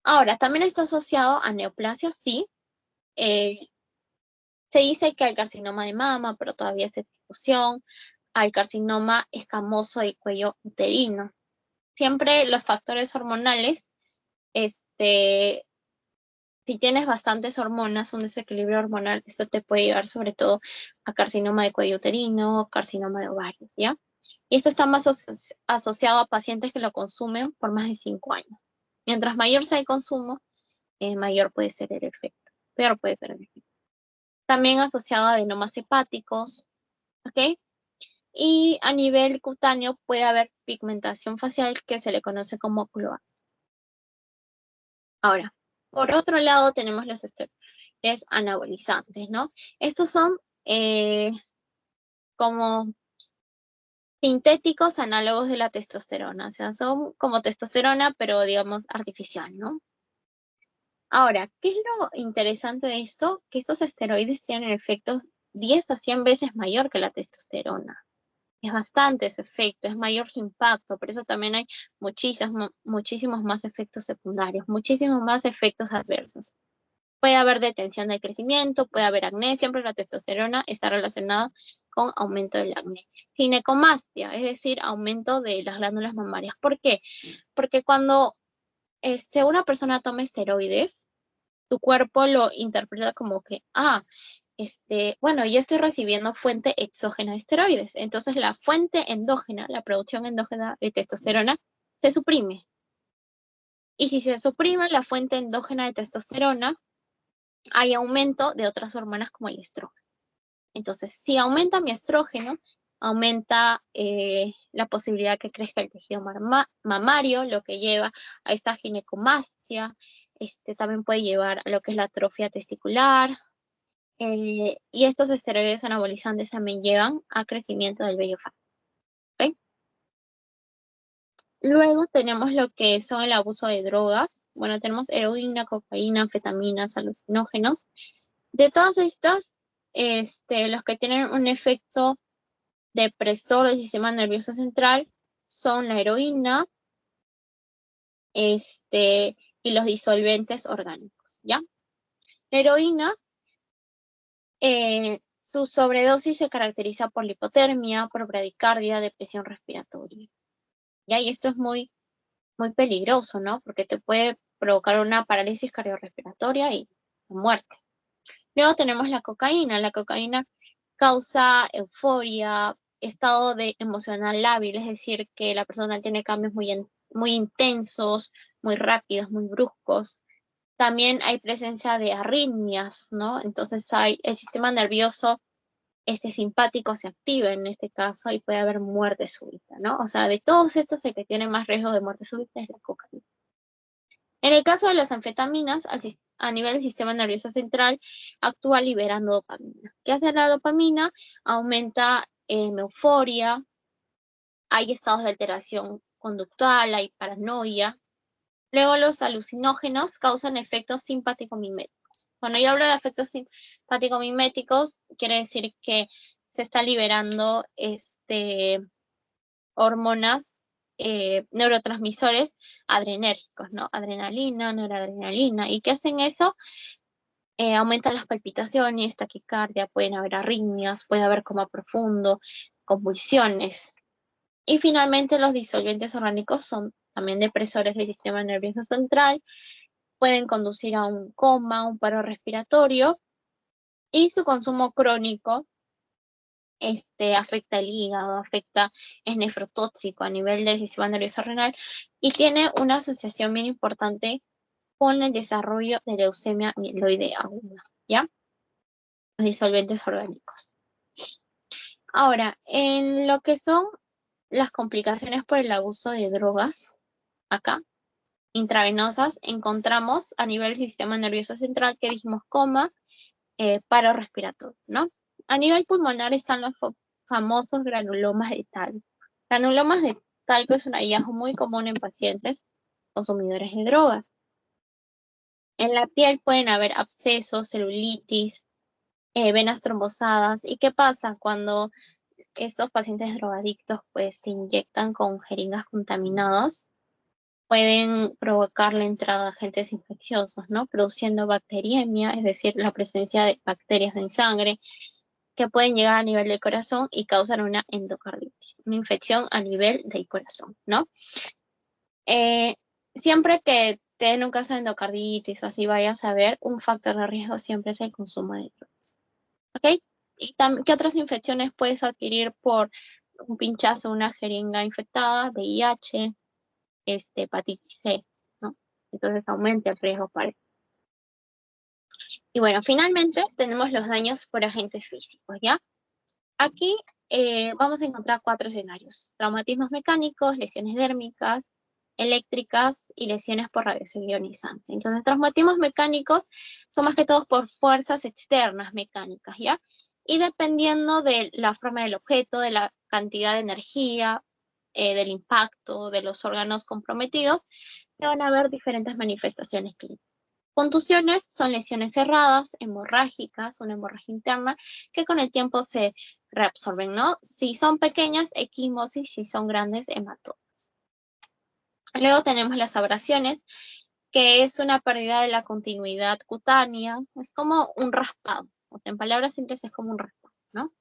Ahora, también está asociado a neoplasia, sí. Eh, Se dice que al carcinoma de mama, pero todavía está en discusión, al carcinoma escamoso del cuello uterino. Siempre los factores hormonales, si tienes bastantes hormonas, un desequilibrio hormonal, esto te puede llevar sobre todo a carcinoma de cuello uterino, carcinoma de ovarios, ¿ya? Y esto está más asociado a pacientes que lo consumen por más de 5 años. Mientras mayor sea el consumo, mayor puede ser el efecto, peor puede ser el efecto. También asociado a adenomas hepáticos, ¿ok? Y a nivel cutáneo puede haber pigmentación facial que se le conoce como cloacia. Ahora, por otro lado tenemos los esteroides anabolizantes, ¿no? Estos son como sintéticos análogos de la testosterona, o sea, son como testosterona, pero digamos artificial, ¿no? Ahora, ¿qué es lo interesante de esto? Que estos esteroides tienen efectos 10 a 100 veces mayor que la testosterona. Es bastante su efecto, es mayor su impacto, por eso también hay muchísimos más efectos secundarios, muchísimos más efectos adversos. Puede haber detención del crecimiento, puede haber acné, siempre la testosterona está relacionada con aumento del acné. Ginecomastia, es decir, aumento de las glándulas mamarias. ¿Por qué? Porque cuando una persona toma esteroides, tu cuerpo lo interpreta como que, bueno, yo estoy recibiendo fuente exógena de esteroides. Entonces la fuente endógena, la producción endógena de testosterona, se suprime. Y si se suprime la fuente endógena de testosterona, hay aumento de otras hormonas como el estrógeno. Entonces, si aumenta mi estrógeno, aumenta la posibilidad que crezca el tejido mamario, lo que lleva a esta ginecomastia. También puede llevar a lo que es la atrofia testicular. Y estos esteroides anabolizantes también llevan a crecimiento del vello facial. ¿Okay? Luego tenemos lo que son el abuso de drogas. Bueno, tenemos heroína, cocaína, anfetaminas, alucinógenos. De todas estas, los que tienen un efecto depresor del sistema nervioso central son la heroína, y los disolventes orgánicos, ¿ya? La heroína, su sobredosis se caracteriza por la hipotermia, por bradicardia, depresión respiratoria. ¿Ya? Y esto es muy, muy peligroso, ¿no? Porque te puede provocar una parálisis cardiorrespiratoria y muerte. Luego tenemos la cocaína. La cocaína causa euforia, estado de emocional lábil, es decir, que la persona tiene cambios muy intensos, muy rápidos, muy bruscos. También hay presencia de arritmias, ¿no? Entonces el sistema nervioso simpático se activa en este caso y puede haber muerte súbita, ¿no? O sea, de todos estos, el que tiene más riesgo de muerte súbita es la cocaína. En el caso de las anfetaminas, a nivel del sistema nervioso central, actúa liberando dopamina. ¿Qué hace la dopamina? Aumenta euforia, hay estados de alteración conductual, hay paranoia. Luego los alucinógenos causan efectos simpático-miméticos. Cuando yo hablo de efectos simpático-miméticos, quiere decir que se está liberando hormonas, neurotransmisores adrenérgicos, ¿no? Adrenalina, noradrenalina. ¿Y qué hacen eso? Aumentan las palpitaciones, taquicardia, pueden haber arritmias, puede haber coma profundo, convulsiones. Y finalmente los disolventes orgánicos son también depresores del sistema nervioso central, pueden conducir a un coma, un paro respiratorio, y su consumo crónico afecta el hígado, es nefrotóxico a nivel del sistema nervioso renal y tiene una asociación bien importante con el desarrollo de leucemia mieloide aguda, ¿ya? Los disolventes orgánicos. Ahora, en lo que son las complicaciones por el abuso de drogas, acá, intravenosas, encontramos a nivel del sistema nervioso central que dijimos coma, paro respiratorio, ¿no? A nivel pulmonar están los famosos granulomas de talco. Granulomas de talco es un hallazgo muy común en pacientes consumidores de drogas. En la piel pueden haber abscesos, celulitis, venas trombosadas. ¿Y qué pasa cuando estos pacientes drogadictos pues se inyectan con jeringas contaminadas? Pueden provocar la entrada de agentes infecciosos, ¿no? Produciendo bacteriemia, es decir, la presencia de bacterias en sangre, que pueden llegar a nivel del corazón y causar una endocarditis, una infección a nivel del corazón, ¿no? Eh, Siempre que tengan un caso de endocarditis o así vayas a ver, un factor de riesgo siempre es el consumo de drogas, ¿ok? ¿Y qué otras infecciones puedes adquirir por un pinchazo, una jeringa infectada, VIH, hepatitis C, ¿no? Entonces aumenta el riesgo para eso. Y bueno, finalmente tenemos los daños por agentes físicos, ¿ya? Aquí vamos a encontrar 4 escenarios: traumatismos mecánicos, lesiones dérmicas, eléctricas y lesiones por radiación ionizante. Entonces, traumatismos mecánicos son más que todo por fuerzas externas mecánicas, ¿ya? Y dependiendo de la forma del objeto, de la cantidad de energía, del impacto, de los órganos comprometidos, van a haber diferentes manifestaciones clínicas. Contusiones son lesiones cerradas, hemorrágicas, una hemorragia interna, que con el tiempo se reabsorben, ¿no? Si son pequeñas, equimosis; si son grandes, hematomas. Luego tenemos las abrasiones, que es una pérdida de la continuidad cutánea, es como un raspado, o sea, en palabras simples es como un raspado, ¿no?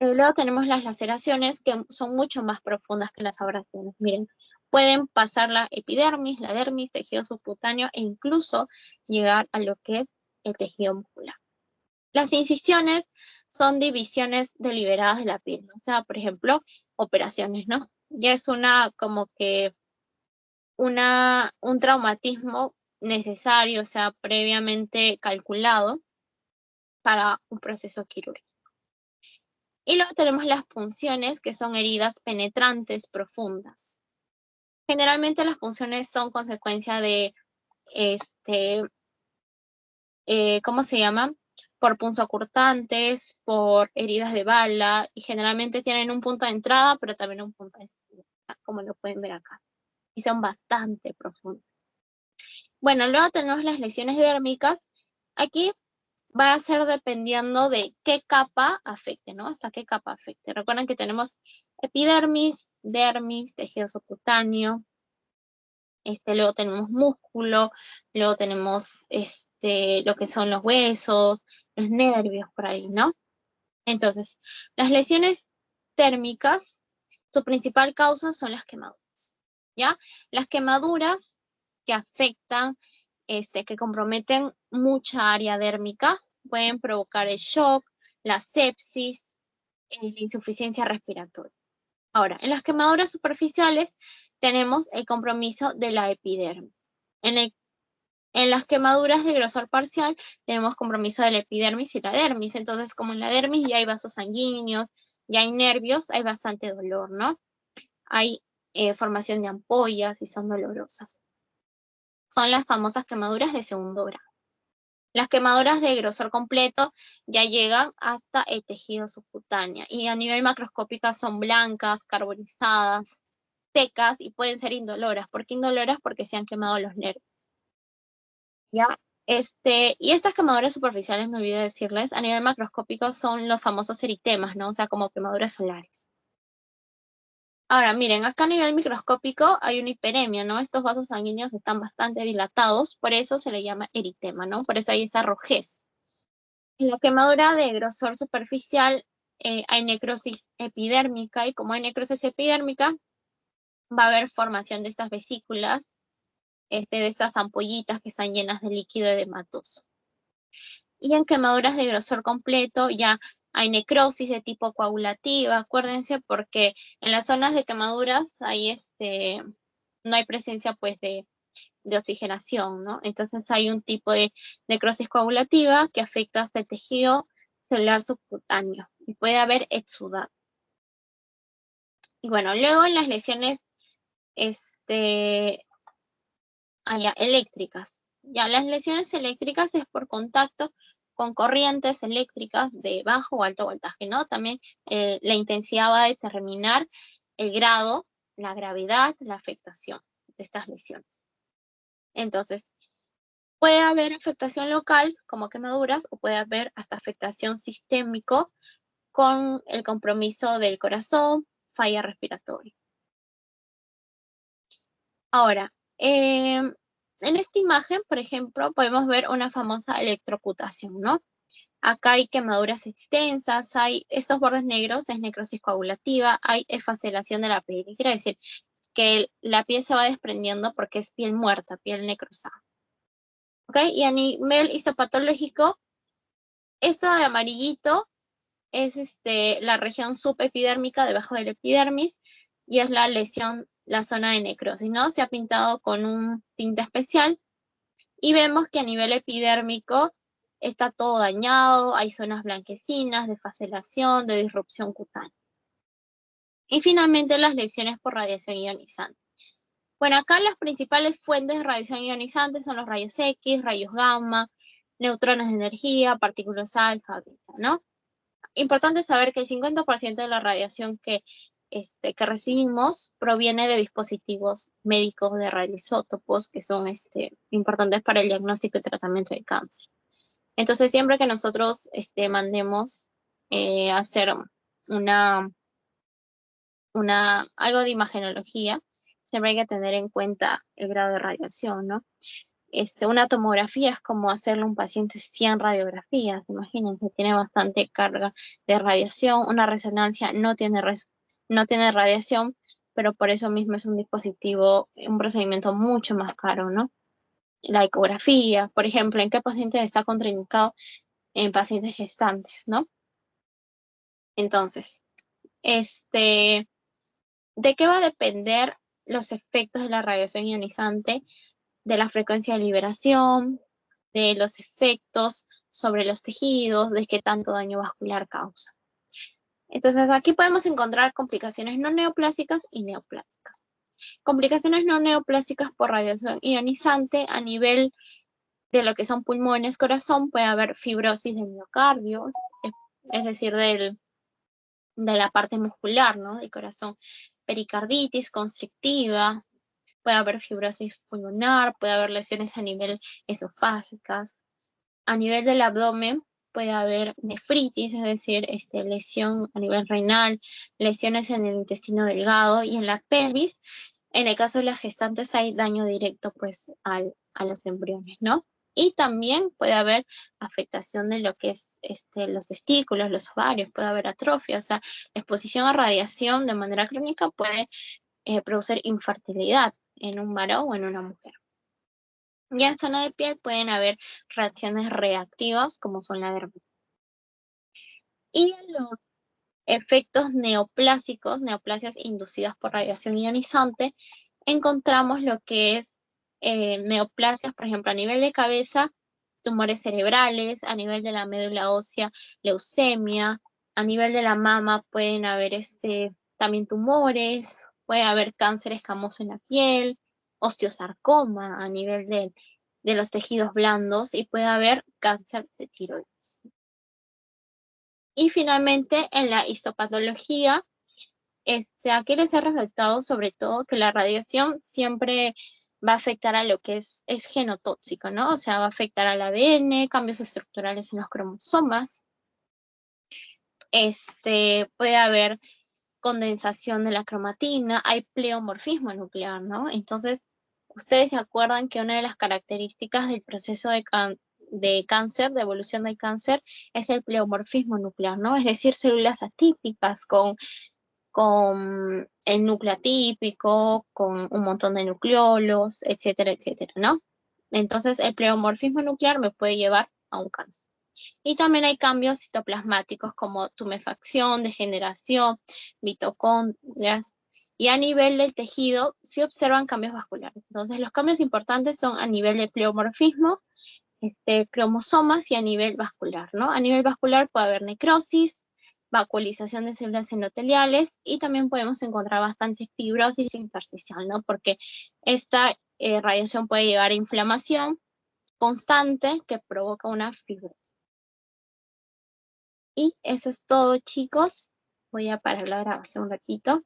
Luego tenemos las laceraciones, que son mucho más profundas que las abrasiones. Miren, pueden pasar la epidermis, la dermis, tejido subcutáneo e incluso llegar a lo que es el tejido muscular. Las incisiones son divisiones deliberadas de la piel, ¿no? O sea, por ejemplo, operaciones, ¿no? Ya es como que un traumatismo necesario, o sea, previamente calculado para un proceso quirúrgico. Y luego tenemos las punciones, que son heridas penetrantes profundas. Generalmente las punciones son consecuencia de, ¿cómo se llama? Por punzocortantes, por heridas de bala, y generalmente tienen un punto de entrada, pero también un punto de salida, como lo pueden ver acá. Y son bastante profundas. Bueno, luego tenemos las lesiones dérmicas. Aquí va a ser dependiendo de qué capa afecte, ¿no? Hasta qué capa afecte. Recuerden que tenemos epidermis, dermis, tejido subcutáneo, luego tenemos músculo, luego tenemos lo que son los huesos, los nervios por ahí, ¿no? Entonces, las lesiones térmicas, su principal causa son las quemaduras, ¿ya? Las quemaduras que afectan, que comprometen mucha área dérmica, pueden provocar el shock, la sepsis, la insuficiencia respiratoria. Ahora, en las quemaduras superficiales tenemos el compromiso de la epidermis. En las quemaduras de grosor parcial tenemos compromiso de la epidermis y la dermis. Entonces, como en la dermis ya hay vasos sanguíneos, ya hay nervios, hay bastante dolor, ¿no? Hay formación de ampollas y son dolorosas. Son las famosas quemaduras de segundo grado. Las quemaduras de grosor completo ya llegan hasta el tejido subcutáneo y a nivel macroscópico son blancas, carbonizadas, secas y pueden ser indoloras. ¿Por qué indoloras? Porque se han quemado los nervios. ¿Ya? Y estas quemaduras superficiales, me olvidé decirles, a nivel macroscópico son los famosos eritemas, ¿no? O sea, como quemaduras solares. Ahora, miren, acá a nivel microscópico hay una hiperemia, ¿no? Estos vasos sanguíneos están bastante dilatados, por eso se le llama eritema, ¿no? Por eso hay esa rojez. En la quemadura de grosor superficial hay necrosis epidérmica, y como hay necrosis epidérmica, va a haber formación de estas vesículas, de estas ampollitas que están llenas de líquido edematoso. Y en quemaduras de grosor completo ya hay necrosis de tipo coagulativa, acuérdense, porque en las zonas de quemaduras hay no hay presencia pues de oxigenación, ¿no? Entonces hay un tipo de necrosis coagulativa que afecta hasta el tejido celular subcutáneo y puede haber exudado. Y bueno, luego en las lesiones eléctricas. Ya las lesiones eléctricas es por contacto con corrientes eléctricas de bajo o alto voltaje, ¿no? También la intensidad va a determinar el grado, la gravedad, la afectación de estas lesiones. Entonces, puede haber afectación local, como quemaduras, o puede haber hasta afectación sistémico con el compromiso del corazón, falla respiratoria. Ahora, en esta imagen, por ejemplo, podemos ver una famosa electrocutación, ¿no? Acá hay quemaduras extensas, hay estos bordes negros, es necrosis coagulativa, hay esfacelación de la piel, quiere decir que la piel se va desprendiendo porque es piel muerta, piel necrosada. ¿Ok? Y a nivel histopatológico, esto de amarillito es la región subepidérmica debajo del epidermis y es la lesión, la zona de necrosis, ¿no? Se ha pintado con un tinte especial y vemos que a nivel epidérmico está todo dañado, hay zonas blanquecinas de facelación, de disrupción cutánea. Y finalmente las lesiones por radiación ionizante. Bueno, acá las principales fuentes de radiación ionizante son los rayos X, rayos gamma, neutrones de energía, partículas alfa, beta, ¿no? Importante saber que el 50% de la radiación que recibimos proviene de dispositivos médicos de radioisótopos que son importantes para el diagnóstico y tratamiento de cáncer. Entonces, siempre que nosotros mandemos hacer algo de imagenología, siempre hay que tener en cuenta el grado de radiación, ¿no? Una tomografía es como hacerle a un paciente 100 radiografías, imagínense, tiene bastante carga de radiación. Una resonancia no tiene radiación, pero por eso mismo es un dispositivo, un procedimiento mucho más caro, ¿no? La ecografía, por ejemplo, ¿en qué paciente está contraindicado? En pacientes gestantes, ¿no? Entonces, ¿de qué va a depender los efectos de la radiación ionizante? De la frecuencia de liberación, de los efectos sobre los tejidos, de qué tanto daño vascular causa. Entonces, aquí podemos encontrar complicaciones no neoplásicas y neoplásicas. Complicaciones no neoplásicas por radiación ionizante a nivel de lo que son pulmones, corazón, puede haber fibrosis del miocardio, es decir, de la parte muscular, ¿no? Del corazón, pericarditis constrictiva, puede haber fibrosis pulmonar, puede haber lesiones a nivel esofágicas. A nivel del abdomen puede haber nefritis, es decir, lesión a nivel renal, lesiones en el intestino delgado y en la pelvis. En el caso de las gestantes hay daño directo pues a los embriones, ¿no? Y también puede haber afectación de lo que es los testículos, los ovarios, puede haber atrofia, o sea, la exposición a radiación de manera crónica puede producir infertilidad en un varón o en una mujer. Ya en zona de piel pueden haber reacciones reactivas como son la dermatitis. Y en los efectos neoplásicos, neoplasias inducidas por radiación ionizante, encontramos lo que es neoplasias, por ejemplo, a nivel de cabeza, tumores cerebrales, a nivel de la médula ósea, leucemia, a nivel de la mama pueden haber también tumores, puede haber cáncer escamoso en la piel, osteosarcoma a nivel de los tejidos blandos y puede haber cáncer de tiroides. Y finalmente, en la histopatología, aquí les he resaltado sobre todo que la radiación siempre va a afectar a lo que es genotóxico, ¿no? O sea, va a afectar al ADN, cambios estructurales en los cromosomas. Puede haber condensación de la cromatina, hay pleomorfismo nuclear, ¿no? Entonces, ustedes se acuerdan que una de las características del proceso de cáncer, de evolución del cáncer, es el pleomorfismo nuclear, ¿no? Es decir, células atípicas con el núcleo atípico, con un montón de nucleolos, etcétera, etcétera, ¿no? Entonces, el pleomorfismo nuclear me puede llevar a un cáncer. Y también hay cambios citoplasmáticos como tumefacción, degeneración, mitocondrias. Y a nivel del tejido se observan cambios vasculares. Entonces, los cambios importantes son a nivel de pleomorfismo, cromosomas y a nivel vascular, ¿no? A nivel vascular puede haber necrosis, vacuolización de células endoteliales y también podemos encontrar bastante fibrosis intersticial, ¿no? Porque esta radiación puede llevar a inflamación constante que provoca una fibrosis. Y eso es todo, chicos. Voy a parar la grabación un ratito.